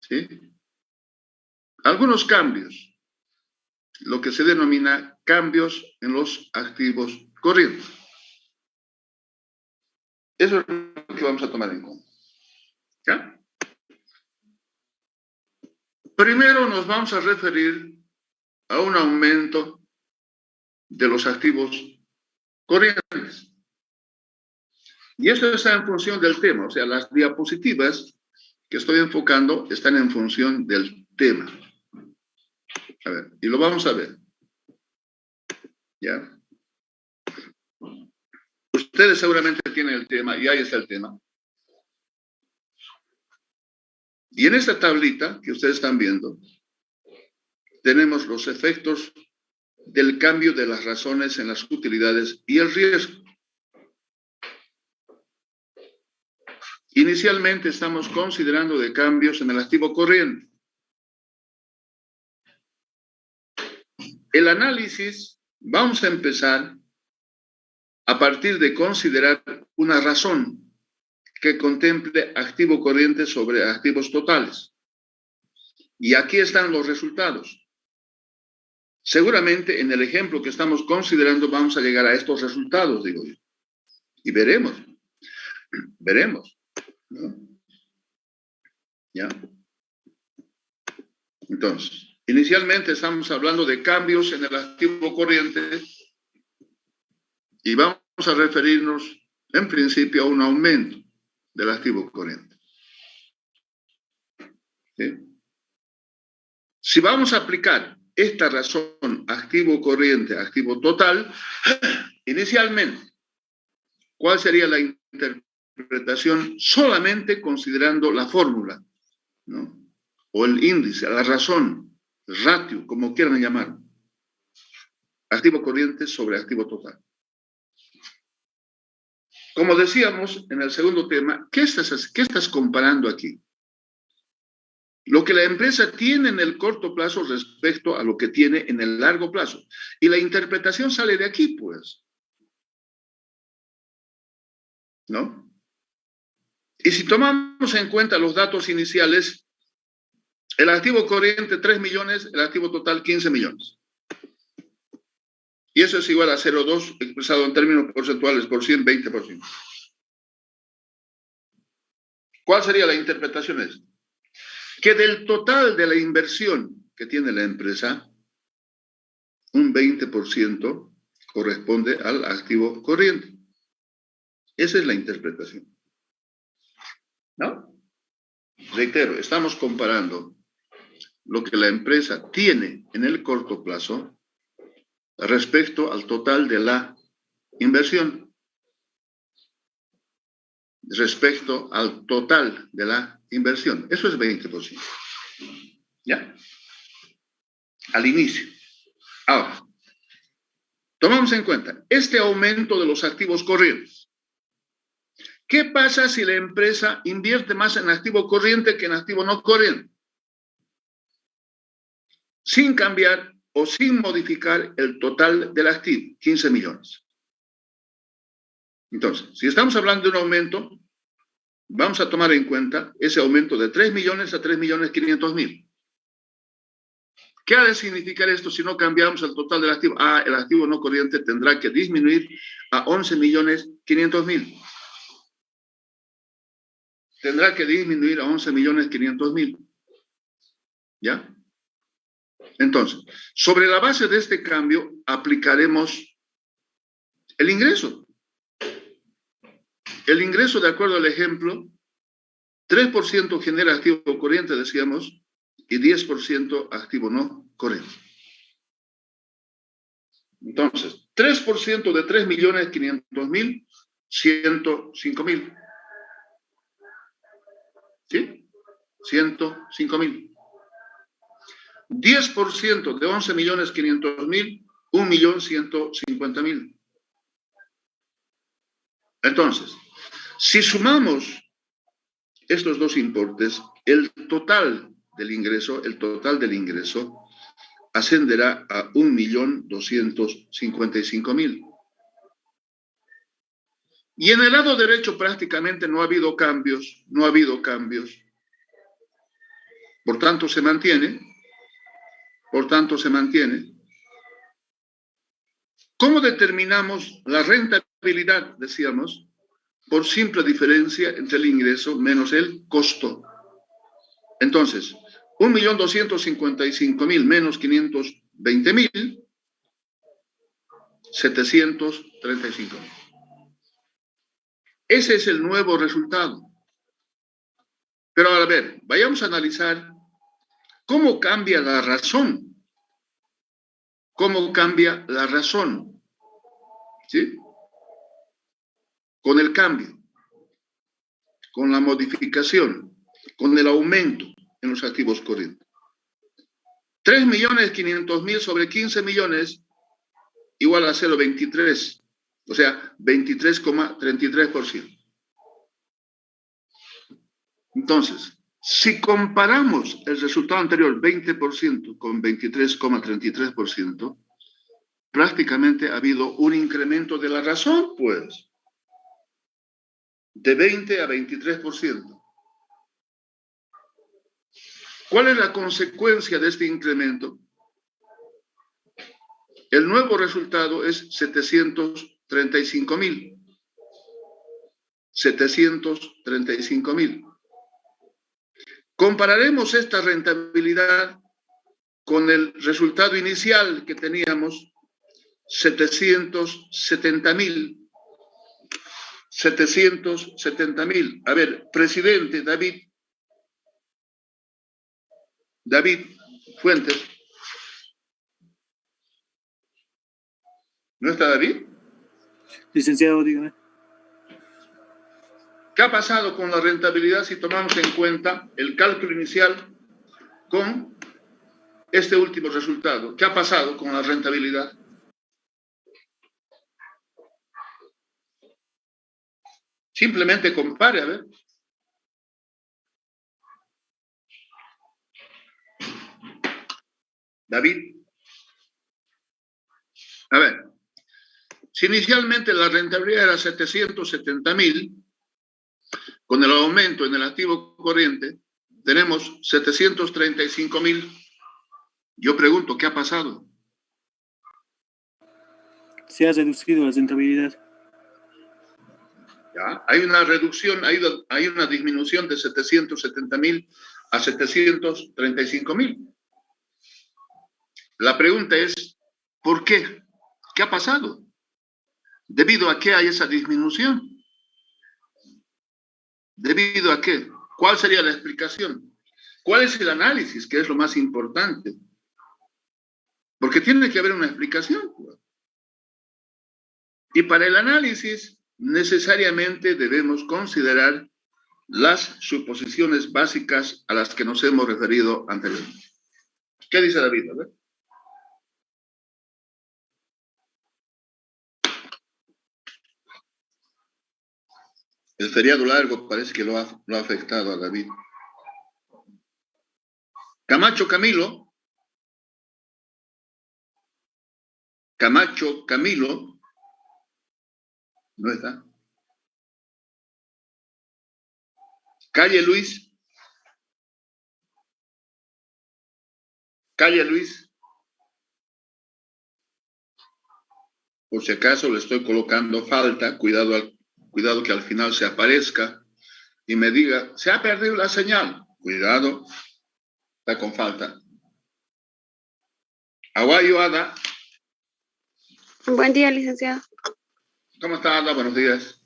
¿sí?, algunos cambios, lo que se denomina cambios en los activos corrientes. Eso es lo que vamos a tomar en cuenta. ¿Ya? Primero nos vamos a referir a un aumento de los activos corrientes. Y esto está en función del tema, o sea, las diapositivas que estoy enfocando están en función del tema. A ver, y lo vamos a ver. ¿Ya? Ustedes seguramente tienen el tema, y ahí está el tema. Y en esta tablita que ustedes están viendo, tenemos los efectos del cambio de las razones en las utilidades y el riesgo. Inicialmente estamos considerando de cambios en el activo corriente. El análisis vamos a empezar a partir de considerar una razón que contemple activo corriente sobre activos totales. Y aquí están los resultados. Seguramente en el ejemplo que estamos considerando vamos a llegar a estos resultados, digo yo. Y veremos. Veremos. ¿No? ¿Ya? Entonces, inicialmente estamos hablando de cambios en el activo corriente y vamos a referirnos en principio a un aumento del activo corriente. ¿Sí? Si vamos a aplicar esta razón activo corriente, activo total, inicialmente, ¿cuál sería la interpretación interpretación solamente considerando la fórmula, ¿no? O el índice, la razón, el ratio, como quieran llamarlo. Activo corriente sobre activo total. Como decíamos en el segundo tema, ¿qué estás comparando aquí? Lo que la empresa tiene en el corto plazo respecto a lo que tiene en el largo plazo. Y la interpretación sale de aquí, pues. ¿No? Y si tomamos en cuenta los datos iniciales, el activo corriente 3 millones, el activo total 15 millones. Y eso es igual a 0,2 expresado en términos porcentuales por 100, 20%. ¿Cuál sería la interpretación? Es que del total de la inversión que tiene la empresa, un 20% corresponde al activo corriente. Esa es la interpretación. ¿No? Reitero, estamos comparando lo que la empresa tiene en el corto plazo respecto al total de la inversión. Respecto al total de la inversión. Eso es 20%. ¿Ya? Al inicio. Ahora, tomamos en cuenta este aumento de los activos corrientes. ¿Qué pasa si la empresa invierte más en activo corriente que en activo no corriente? Sin cambiar o sin modificar el total del activo, 15 millones. Entonces, si estamos hablando de un aumento, vamos a tomar en cuenta ese aumento de 3 millones a 3.500.000. ¿Qué ha de significar esto si no cambiamos el total del activo? El activo no corriente tendrá que disminuir a 11.500.000. Tendrá que disminuir a 11.500.000. ¿Ya? Entonces, sobre la base de este cambio, aplicaremos el ingreso. El ingreso, de acuerdo al ejemplo, 3% genera activo corriente, decíamos, y 10% activo no corriente. Entonces, 3% de 3.500.000, 105.000. ¿Sí? 105.000. 10% de 11.500.000, 1.150.000. Entonces, si sumamos estos dos importes, el total del ingreso ascenderá a 1.255.000. Y en el lado derecho prácticamente no ha habido cambios. Por tanto, se mantiene. ¿Cómo determinamos la rentabilidad? Decíamos, por simple diferencia entre el ingreso menos el costo. Entonces, 1.255.000 menos 520.000, 735.000. Ese es el nuevo resultado. Pero a ver, vayamos a analizar cómo cambia la razón. ¿Sí? Con el cambio, con la modificación, con el aumento en los activos corrientes. 3.500.000 sobre 15 millones igual a 0,23, o sea, 23,33%. Entonces, si comparamos el resultado anterior, 20% con 23,33%, prácticamente ha habido un incremento de la razón, pues, de 20 a 23%. ¿Cuál es la consecuencia de este incremento? El nuevo resultado es 735.000. 735.000. Compararemos esta rentabilidad con el resultado inicial que teníamos, 770.000. 770.000. A ver, presidente David Fuentes. ¿No está David? Licenciado, dígame. ¿Qué ha pasado con la rentabilidad si tomamos en cuenta el cálculo inicial con este último resultado? ¿Qué ha pasado con la rentabilidad? Simplemente compare, a ver. David. A ver. Si inicialmente la rentabilidad era 770.000, con el aumento en el activo corriente, tenemos 735.000. Yo pregunto, ¿qué ha pasado? Se ha reducido la rentabilidad. ¿Ya? Hay una reducción, hay una disminución de 770.000 a 735.000. La pregunta es, ¿por qué? ¿Qué ha pasado? ¿Debido a qué hay esa disminución? ¿Debido a qué? ¿Cuál sería la explicación? ¿Cuál es el análisis, que es lo más importante? Porque tiene que haber una explicación. Y para el análisis, necesariamente debemos considerar las suposiciones básicas a las que nos hemos referido anteriormente. ¿Qué dice David? A ver. El feriado largo parece que lo ha afectado a David. Camacho Camilo. Camacho Camilo. ¿No está? Calle Luis. Calle Luis. Por si acaso le estoy colocando falta, cuidado que al final se aparezca y me diga, se ha perdido la señal. Cuidado, está con falta. Aguayo Ada. Buen día, licenciado. ¿Cómo está, Ada? Buenos días.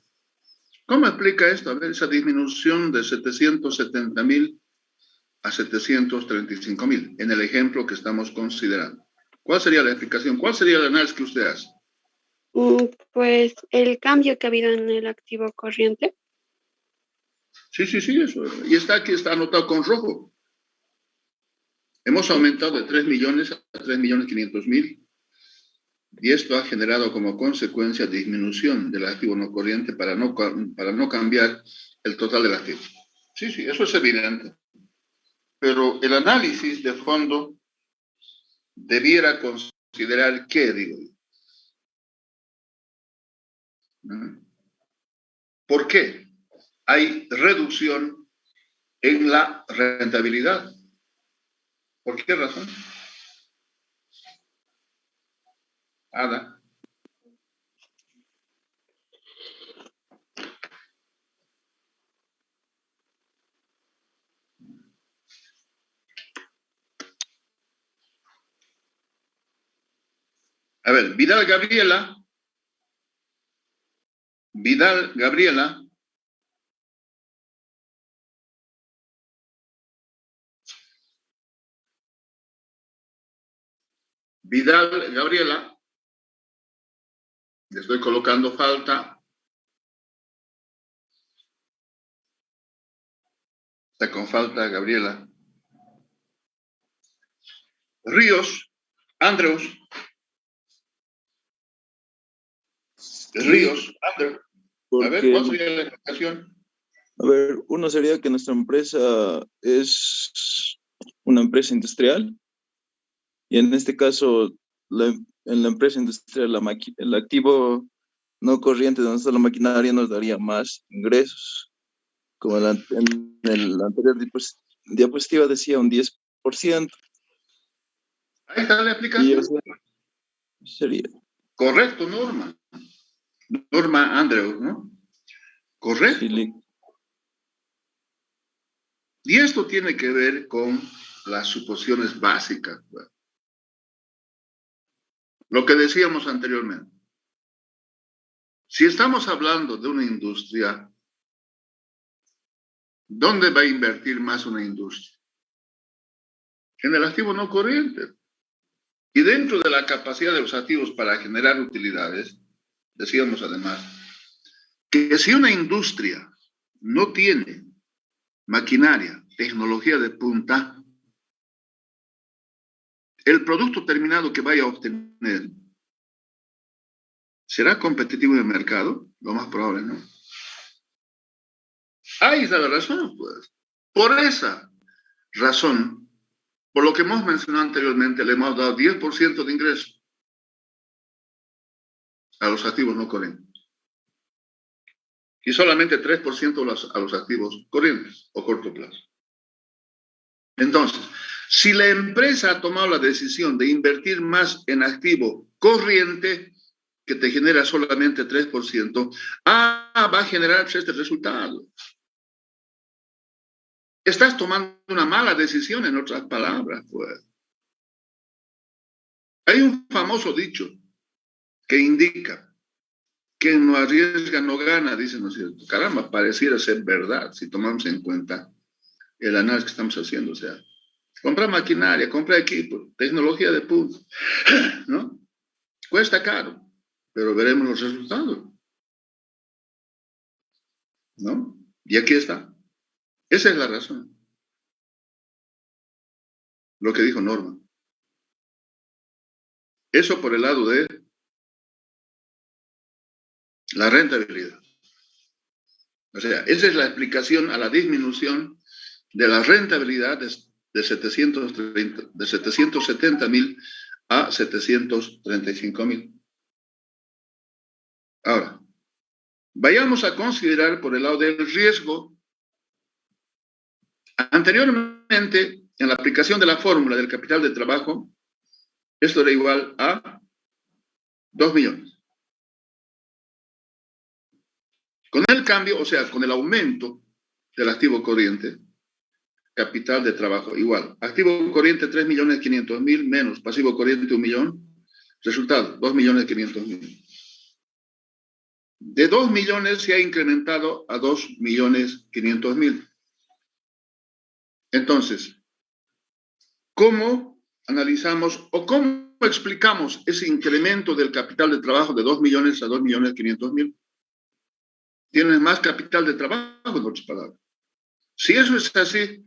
¿Cómo explica esto? A ver, esa disminución de 770.000 a 735.000 en el ejemplo que estamos considerando. ¿Cuál sería la explicación? ¿Cuál sería el análisis que usted hace? Pues el cambio que ha habido en el activo corriente. Sí, eso. Y está aquí, está anotado con rojo. Hemos aumentado de 3 millones a 3.500.000. Y esto ha generado como consecuencia disminución del activo no corriente para no cambiar el total del activo. Sí, eso es evidente. Pero el análisis de fondo debiera considerar qué, digo yo. ¿Por qué hay reducción en la rentabilidad? ¿Por qué razón? Ada. A ver, Vidal Gabriela. Vidal Gabriela. Le estoy colocando falta. Está con falta, Gabriela. Ríos. Andreus. Ríos. Andreus. A ver, ¿cuál sería la explicación? A ver, uno sería que nuestra empresa es una empresa industrial y en este caso en la empresa industrial el activo no corriente donde está la maquinaria nos daría más ingresos. Como en el anterior diapositiva decía un 10%. Ahí está la Y explicación. eso sería. Correcto, Norma. Norma Andrews, ¿no? Correcto. Sí, Y esto tiene que ver con las suposiciones básicas. Lo que decíamos anteriormente. Si estamos hablando de una industria, ¿dónde va a invertir más una industria? En el activo no corriente. Y dentro de la capacidad de los activos para generar utilidades, decíamos además, que si una industria no tiene maquinaria, tecnología de punta, el producto terminado que vaya a obtener será competitivo en el mercado, lo más probable, ¿no? Ahí está la razón, pues. Por esa razón, por lo que hemos mencionado anteriormente, le hemos dado 10% de ingreso a los activos no corrientes. Y solamente 3% a los activos corrientes o corto plazo. Entonces, si la empresa ha tomado la decisión de invertir más en activo corriente, que te genera solamente 3%, va a generar este resultado. Estás tomando una mala decisión, en otras palabras, pues. Hay un famoso dicho que indica: quien no arriesga no gana, dice, ¿no es cierto? Caramba, pareciera ser verdad si tomamos en cuenta el análisis que estamos haciendo. O sea, compra maquinaria, compra equipo, tecnología de punta, ¿no? Cuesta caro, pero veremos los resultados, ¿no? Y aquí está. Esa es la razón. Lo que dijo Norma. Eso por el lado de la rentabilidad. O sea, esa es la explicación a la disminución de la rentabilidad de 770.000 a 735.000. Ahora, vayamos a considerar por el lado del riesgo. Anteriormente, en la aplicación de la fórmula del capital de trabajo, esto era igual a 2 millones. Con el cambio, o sea, con el aumento del activo corriente, capital de trabajo igual. Activo corriente 3.500.000 menos pasivo corriente 1 millón. Resultado, 2.500.000. De 2 millones se ha incrementado a 2.500.000. Entonces, ¿cómo analizamos o cómo explicamos ese incremento del capital de trabajo de 2 millones a 2.500.000? Tienes más capital de trabajo, en otras palabras. Si eso es así,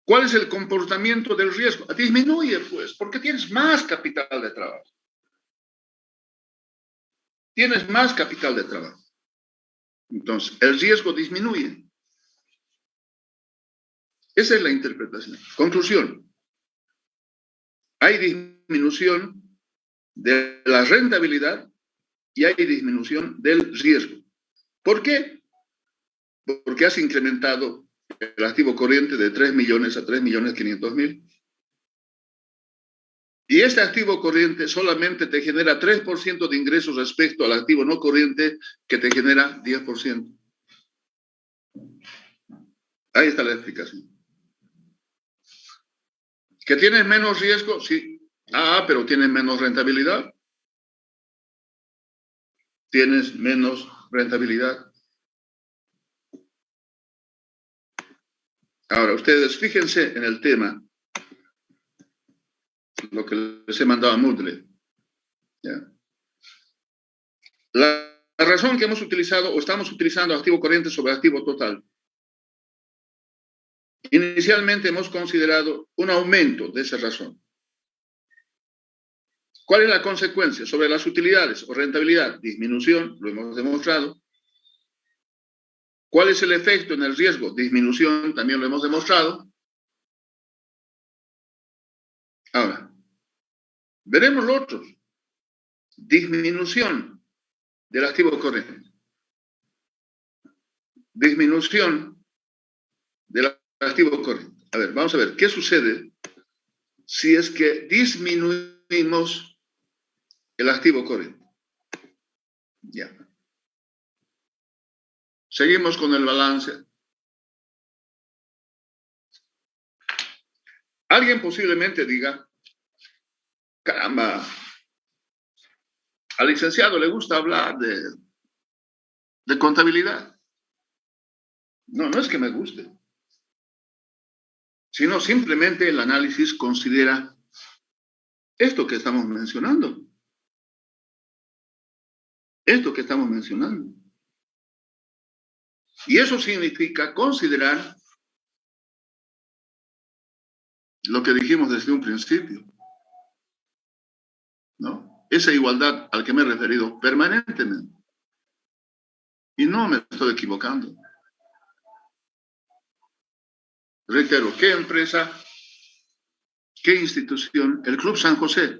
¿cuál es el comportamiento del riesgo? Disminuye, pues, porque tienes más capital de trabajo. Tienes más capital de trabajo. Entonces, el riesgo disminuye. Esa es la interpretación. Conclusión. Hay disminución de la rentabilidad y hay disminución del riesgo. ¿Por qué? Porque has incrementado el activo corriente de 3 millones a 3.500.000. Y este activo corriente solamente te genera 3% de ingresos respecto al activo no corriente que te genera 10%. Ahí está la explicación. ¿Que tienes menos riesgo? Sí. Pero tienes menos rentabilidad. Tienes menos rentabilidad. Ahora, ustedes fíjense en el tema, lo que les he mandado a Moodle. ¿Ya? La razón que hemos utilizado o estamos utilizando activo corriente sobre activo total. Inicialmente hemos considerado un aumento de esa razón. ¿Cuál es la consecuencia? Sobre las utilidades o rentabilidad, disminución, lo hemos demostrado. ¿Cuál es el efecto en el riesgo? Disminución, también lo hemos demostrado. Ahora, veremos lo otro. Disminución del activo corriente. Disminución del activo corriente. A ver, vamos a ver, ¿qué sucede si es que disminuimos el activo corriente? Ya. Seguimos con el balance. Alguien posiblemente diga, caramba, al licenciado le gusta hablar de contabilidad. No, no es que me guste, sino simplemente el análisis considera esto que estamos mencionando. Esto que estamos mencionando. Y eso significa considerar lo que dijimos desde un principio, ¿no? Esa igualdad al que me he referido permanentemente. Y no me estoy equivocando. Reitero, ¿qué empresa, qué institución? El Club San José.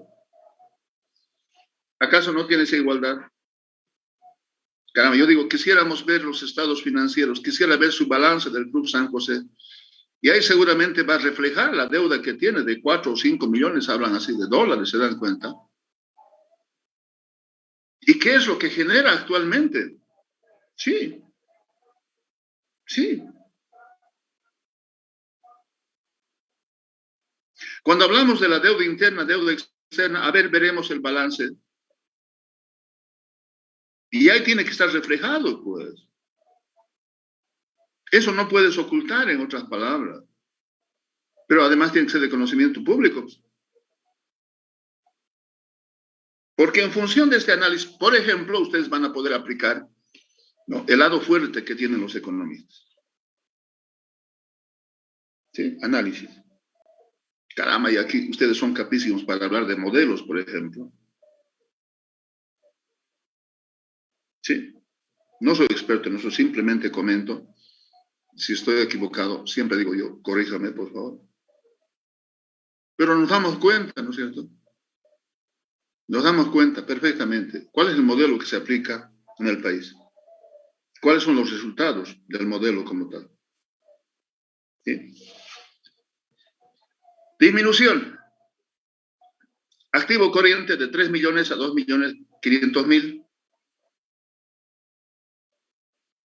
¿Acaso no tiene esa igualdad? Caramba, yo digo, quisiéramos ver los estados financieros, quisiera ver su balance del Club San José. Y ahí seguramente va a reflejar la deuda que tiene de 4 o 5 millones, hablan así de dólares, ¿se dan cuenta? ¿Y qué es lo que genera actualmente? Sí, sí. Cuando hablamos de la deuda interna, deuda externa, a ver, veremos el balance. Y ahí tiene que estar reflejado, pues. Eso no puedes ocultar, en otras palabras. Pero además tiene que ser de conocimiento público. Porque en función de este análisis, por ejemplo, ustedes van a poder aplicar, ¿no?, el lado fuerte que tienen los economistas. ¿Sí? Análisis. Caramba, y aquí ustedes son capísimos para hablar de modelos, por ejemplo. ¿Sí? No soy experto en eso, simplemente comento. Si estoy equivocado, siempre digo yo, corríjame, por favor. Pero nos damos cuenta, ¿no es cierto? Nos damos cuenta perfectamente cuál es el modelo que se aplica en el país. ¿Cuáles son los resultados del modelo como tal? ¿Sí? Disminución. Activo corriente de 3 millones a 2.500.000.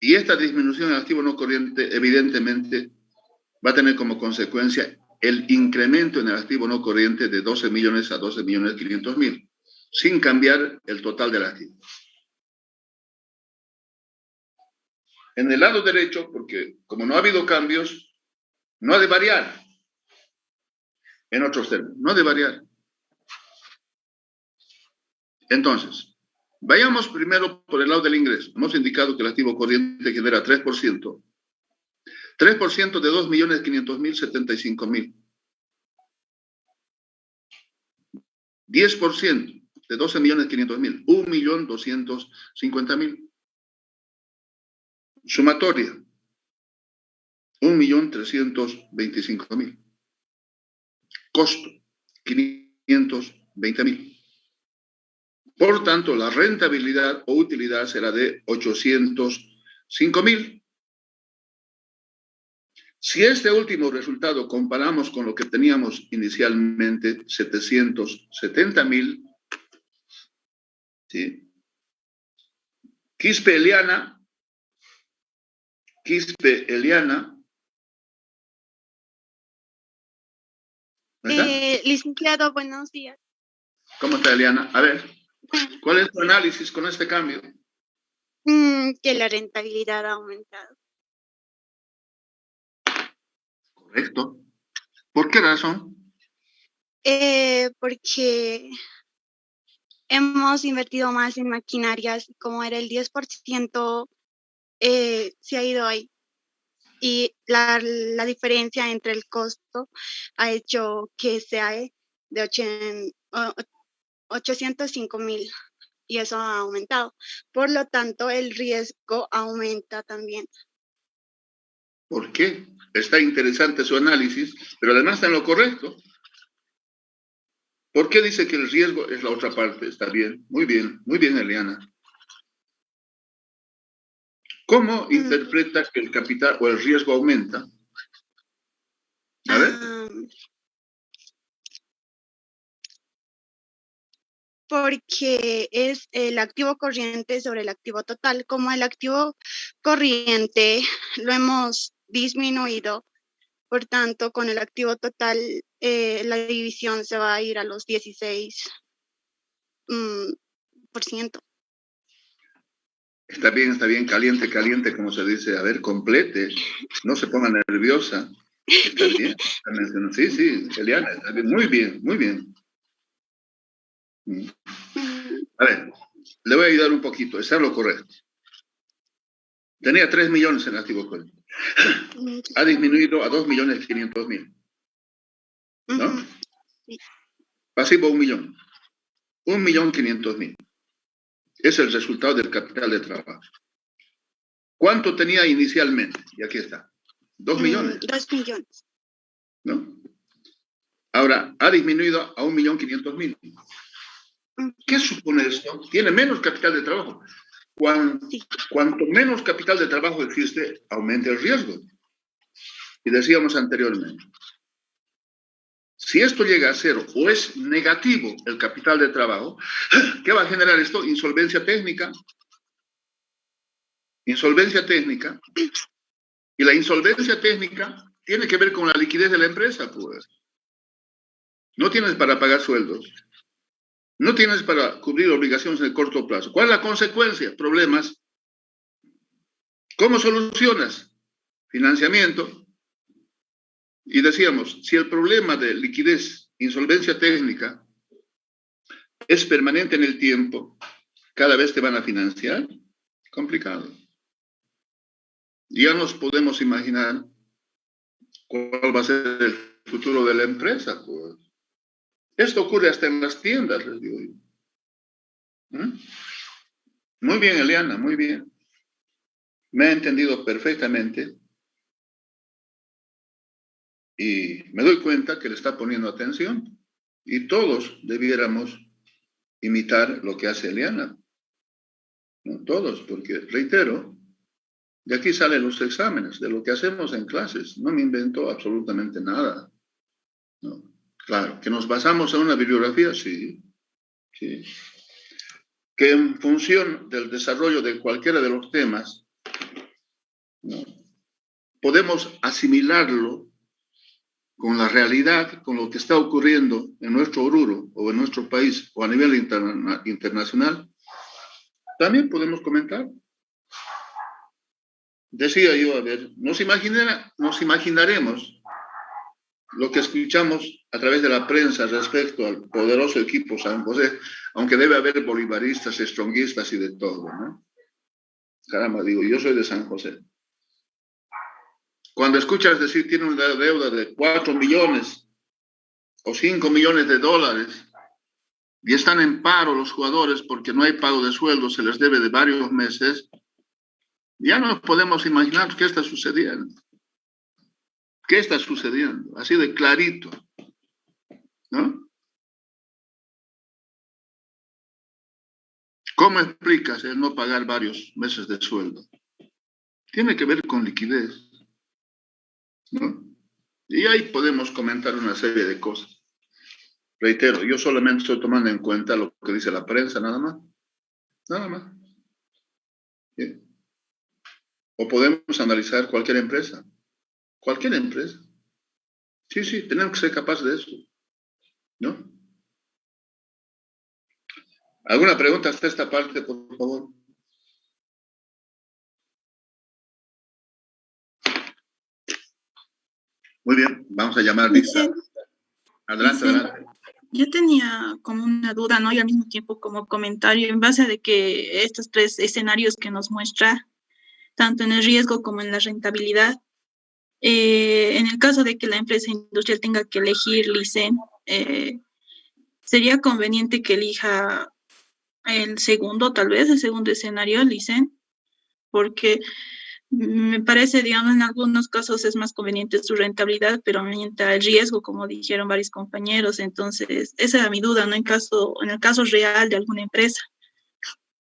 Y esta disminución en activo no corriente, evidentemente, va a tener como consecuencia el incremento en el activo no corriente de 12 millones a 12.500.000, sin cambiar el total del activo. En el lado derecho, porque como no ha habido cambios, no ha de variar. En otros términos, no ha de variar. Entonces, vayamos primero por el lado del ingreso. Hemos indicado que el activo corriente genera 3%. 3% de 2.500.000, 75.000. 10% de 12.500.000, 1.250.000. Sumatoria, 1.325.000. Costo, 520.000. Por tanto, la rentabilidad o utilidad será de 805.000. Si este último resultado comparamos con lo que teníamos inicialmente, 770.000, ¿sí? Quispe Eliana. Licenciado, buenos días. ¿Cómo está, Eliana? A ver, ¿cuál es tu análisis con este cambio? Que la rentabilidad ha aumentado. Correcto. ¿Por qué razón? Porque hemos invertido más en maquinarias, como era el 10%, se ha ido ahí. Y la diferencia entre el costo ha hecho que sea de 805.000 y eso ha aumentado. Por lo tanto, el riesgo aumenta también. ¿Por qué? Está interesante su análisis, pero además está en lo correcto. ¿Por qué dice que el riesgo es la otra parte? Está bien, muy bien, Eliana. ¿Cómo interpreta que el capital o el riesgo aumenta? A ver. Porque es el activo corriente sobre el activo total. Como el activo corriente lo hemos disminuido, por tanto, con el activo total, la división se va a ir a los 16%. Está bien, caliente, como se dice. A ver, complete, no se ponga nerviosa. Está bien. Sí, Eliana, está bien. Muy bien. A ver, le voy a ayudar un poquito, está lo correcto. Tenía 3 millones en activo corriente. Ha disminuido a 2.500.000. ¿No? Sí. Pasivo 1 millón. 1.500.000. Es el resultado del capital de trabajo. ¿Cuánto tenía inicialmente? Y aquí está. 2 millones. 2 millones. ¿No? Ahora, ha disminuido a 1.500.000. ¿Qué supone esto? Tiene menos capital de trabajo. Cuanto menos capital de trabajo existe, aumenta el riesgo. Y decíamos anteriormente, si esto llega a cero o es negativo el capital de trabajo, ¿qué va a generar esto? Insolvencia técnica. Insolvencia técnica. Y la insolvencia técnica tiene que ver con la liquidez de la empresa, pues. No tienes para pagar sueldos. No tienes para cubrir obligaciones en el corto plazo. ¿Cuál es la consecuencia? Problemas. ¿Cómo solucionas? Financiamiento. Y decíamos, si el problema de liquidez, insolvencia técnica, es permanente en el tiempo, cada vez te van a financiar, complicado. Ya nos podemos imaginar cuál va a ser el futuro de la empresa, pues. Esto ocurre hasta en las tiendas, les digo yo. Muy bien, Eliana, muy bien. Me ha entendido perfectamente y me doy cuenta que le está poniendo atención y todos debiéramos imitar lo que hace Eliana. No todos, porque, reitero, de aquí salen los exámenes, de lo que hacemos en clases. No me invento absolutamente nada. No. Claro, que nos basamos en una bibliografía, sí. Sí. Que en función del desarrollo de cualquiera de los temas, ¿no?, podemos asimilarlo con la realidad, con lo que está ocurriendo en nuestro Oruro o en nuestro país o a nivel internacional, también podemos comentar. Decía yo, a ver, nos imaginaremos lo que escuchamos a través de la prensa respecto al poderoso equipo San José, aunque debe haber bolivaristas, stronguistas y de todo, ¿no? Caramba, digo, yo soy de San José. Cuando escuchas decir tiene una deuda de 4 millones o 5 millones de dólares y están en paro los jugadores porque no hay pago de sueldo, se les debe de varios meses, ya nos podemos imaginar qué está sucediendo. ¿Qué está sucediendo? Así de clarito, ¿no? ¿Cómo explicas el no pagar varios meses de sueldo? Tiene que ver con liquidez, ¿no? Y ahí podemos comentar una serie de cosas. Reitero, yo solamente estoy tomando en cuenta lo que dice la prensa, nada más. Nada más. ¿Sí? O podemos analizar cualquier empresa. Cualquier empresa. Sí, sí, tenemos que ser capaces de eso, ¿no? ¿Alguna pregunta hasta esta parte, por favor? Muy bien, vamos a llamar a Lisa. Adelante, adelante. Yo tenía como una duda, ¿no? Y al mismo tiempo como comentario, en base de que estos 3 escenarios que nos muestra, tanto en el riesgo como en la rentabilidad, en el caso de que la empresa industrial tenga que elegir LICEN, sería conveniente que elija el segundo, tal vez, el segundo escenario, LICEN, porque me parece, digamos, en algunos casos es más conveniente su rentabilidad, pero aumenta el riesgo, como dijeron varios compañeros. Entonces, esa era mi duda, ¿no? En el caso real de alguna empresa,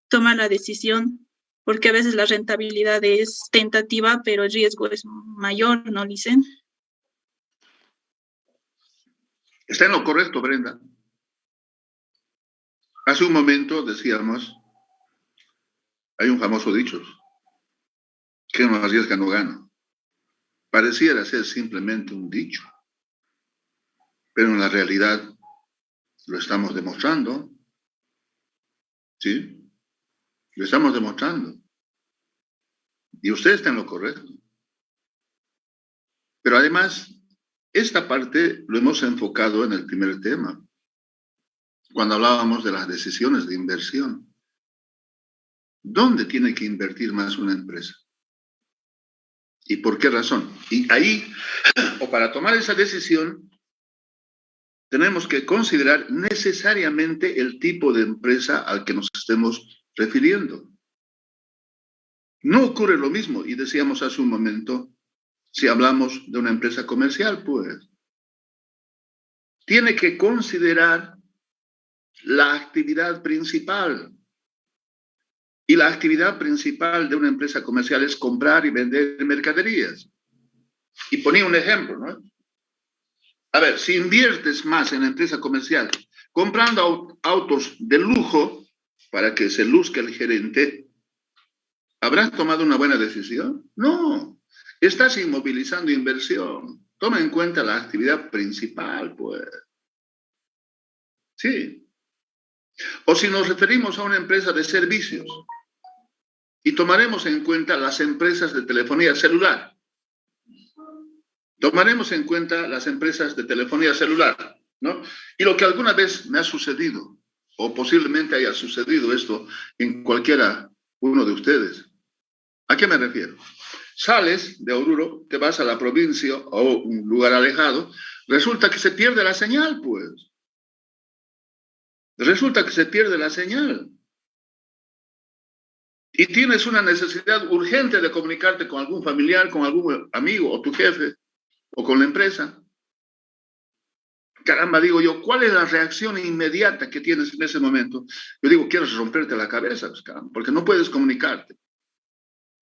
toma la decisión, porque a veces la rentabilidad es tentativa, pero el riesgo es mayor, ¿no, Licen? Está en lo correcto, Brenda. Hace un momento decíamos, hay un famoso dicho, que no arriesga no gana. Pareciera ser simplemente un dicho, pero en la realidad lo estamos demostrando. ¿Sí? Lo estamos demostrando. Y usted está en lo correcto. Pero además, esta parte lo hemos enfocado en el primer tema, cuando hablábamos de las decisiones de inversión. ¿Dónde tiene que invertir más una empresa? ¿Y por qué razón? Y ahí, o para tomar esa decisión, tenemos que considerar necesariamente el tipo de empresa al que nos estemos refiriendo. No ocurre lo mismo, y decíamos hace un momento, si hablamos de una empresa comercial, pues. Tiene que considerar la actividad principal. Y la actividad principal de una empresa comercial es comprar y vender mercaderías. Y ponía un ejemplo, ¿no? A ver, si inviertes más en la empresa comercial comprando autos de lujo para que se luzca el gerente, ¿habrás tomado una buena decisión? No, estás inmovilizando inversión. Toma en cuenta la actividad principal, pues. Sí. O si nos referimos a una empresa de servicios y tomaremos en cuenta las empresas de telefonía celular. Tomaremos en cuenta las empresas de telefonía celular, ¿no? Y lo que alguna vez me ha sucedido, o posiblemente haya sucedido esto en cualquiera uno de ustedes. ¿A qué me refiero? Sales de Oruro, te vas a la provincia o un lugar alejado, resulta que se pierde la señal, pues. Resulta que se pierde la señal. Y tienes una necesidad urgente de comunicarte con algún familiar, con algún amigo o tu jefe, o con la empresa. Caramba, digo yo, ¿cuál es la reacción inmediata que tienes en ese momento? Yo digo, quieres romperte la cabeza, pues, caramba, porque no puedes comunicarte.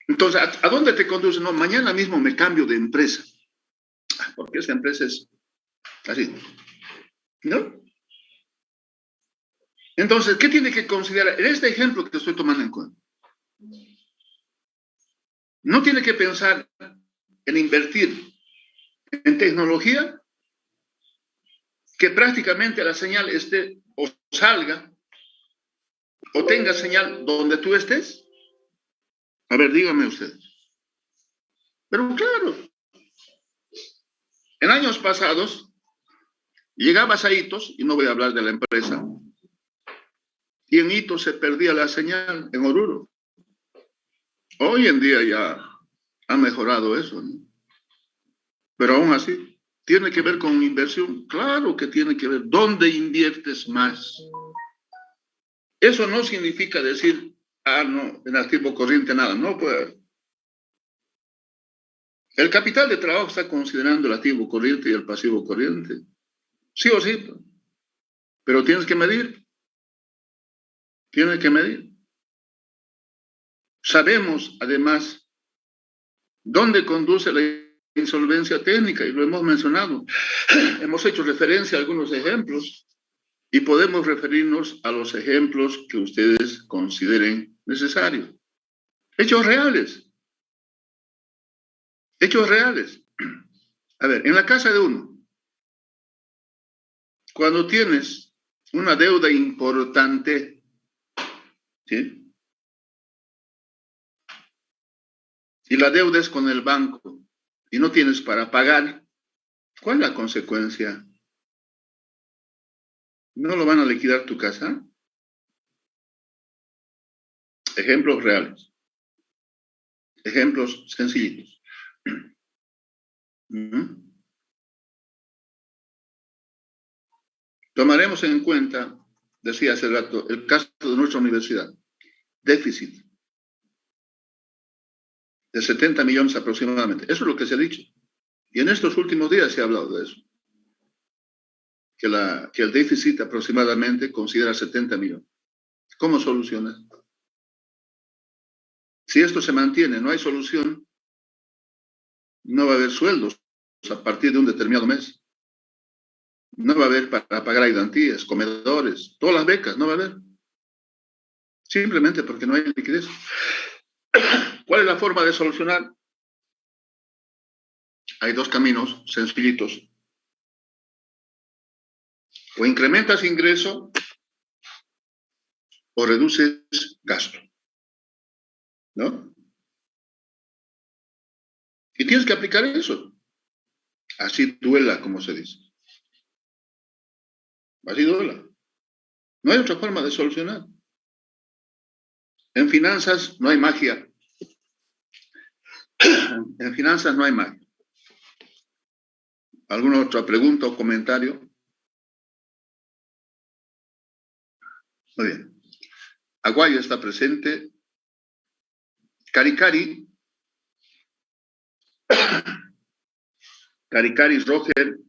Entonces, ¿a dónde te conduce? No, mañana mismo me cambio de empresa. Porque esa empresa es así, ¿no? Entonces, ¿qué tiene que considerar? En este ejemplo que estoy tomando en cuenta, no tiene que pensar en invertir en tecnología que prácticamente la señal esté o salga o tenga señal donde tú estés. A ver, díganme ustedes. Pero claro, en años pasados llegabas a Itos, y no voy a hablar de la empresa, y en Itos se perdía la señal en Oruro. Hoy en día ya ha mejorado eso, ¿no? Pero aún así, ¿tiene que ver con inversión? Claro que tiene que ver. ¿Dónde inviertes más? Eso no significa decir, no, en activo corriente nada. No, pues. El capital de trabajo está considerando el activo corriente y el pasivo corriente. Sí o sí. Pues. Pero tienes que medir. Tienes que medir. Sabemos, además, dónde conduce la insolvencia técnica, y lo hemos mencionado. Hemos hecho referencia a algunos ejemplos y podemos referirnos a los ejemplos que ustedes consideren necesarios. Hechos reales. Hechos reales. A ver, en la casa de uno, cuando tienes una deuda importante, ¿sí? Y la deuda es con el banco y no tienes para pagar, ¿cuál es la consecuencia? ¿No lo van a liquidar tu casa? Ejemplos reales. Ejemplos sencillos. Tomaremos en cuenta, decía hace rato, el caso de nuestra universidad. Déficit de 70 millones aproximadamente. Eso es lo que se ha dicho. Y en estos últimos días se ha hablado de eso. Que el déficit aproximadamente considera 70 millones. ¿Cómo solucionar? Si esto se mantiene, no hay solución, no va a haber sueldos a partir de un determinado mes. No va a haber para pagar ayudantías, comedores, todas las becas, no va a haber. Simplemente porque no hay liquidez. ¿Cuál es la forma de solucionar? Hay dos caminos sencillitos. O incrementas ingreso o reduces gasto. ¿No? Y tienes que aplicar eso. Así duela, como se dice. Así duela. No hay otra forma de solucionar. En finanzas no hay magia. En finanzas no hay más. ¿Alguna otra pregunta o comentario? Muy bien. Aguayo está presente. Caricari. Caricari Roger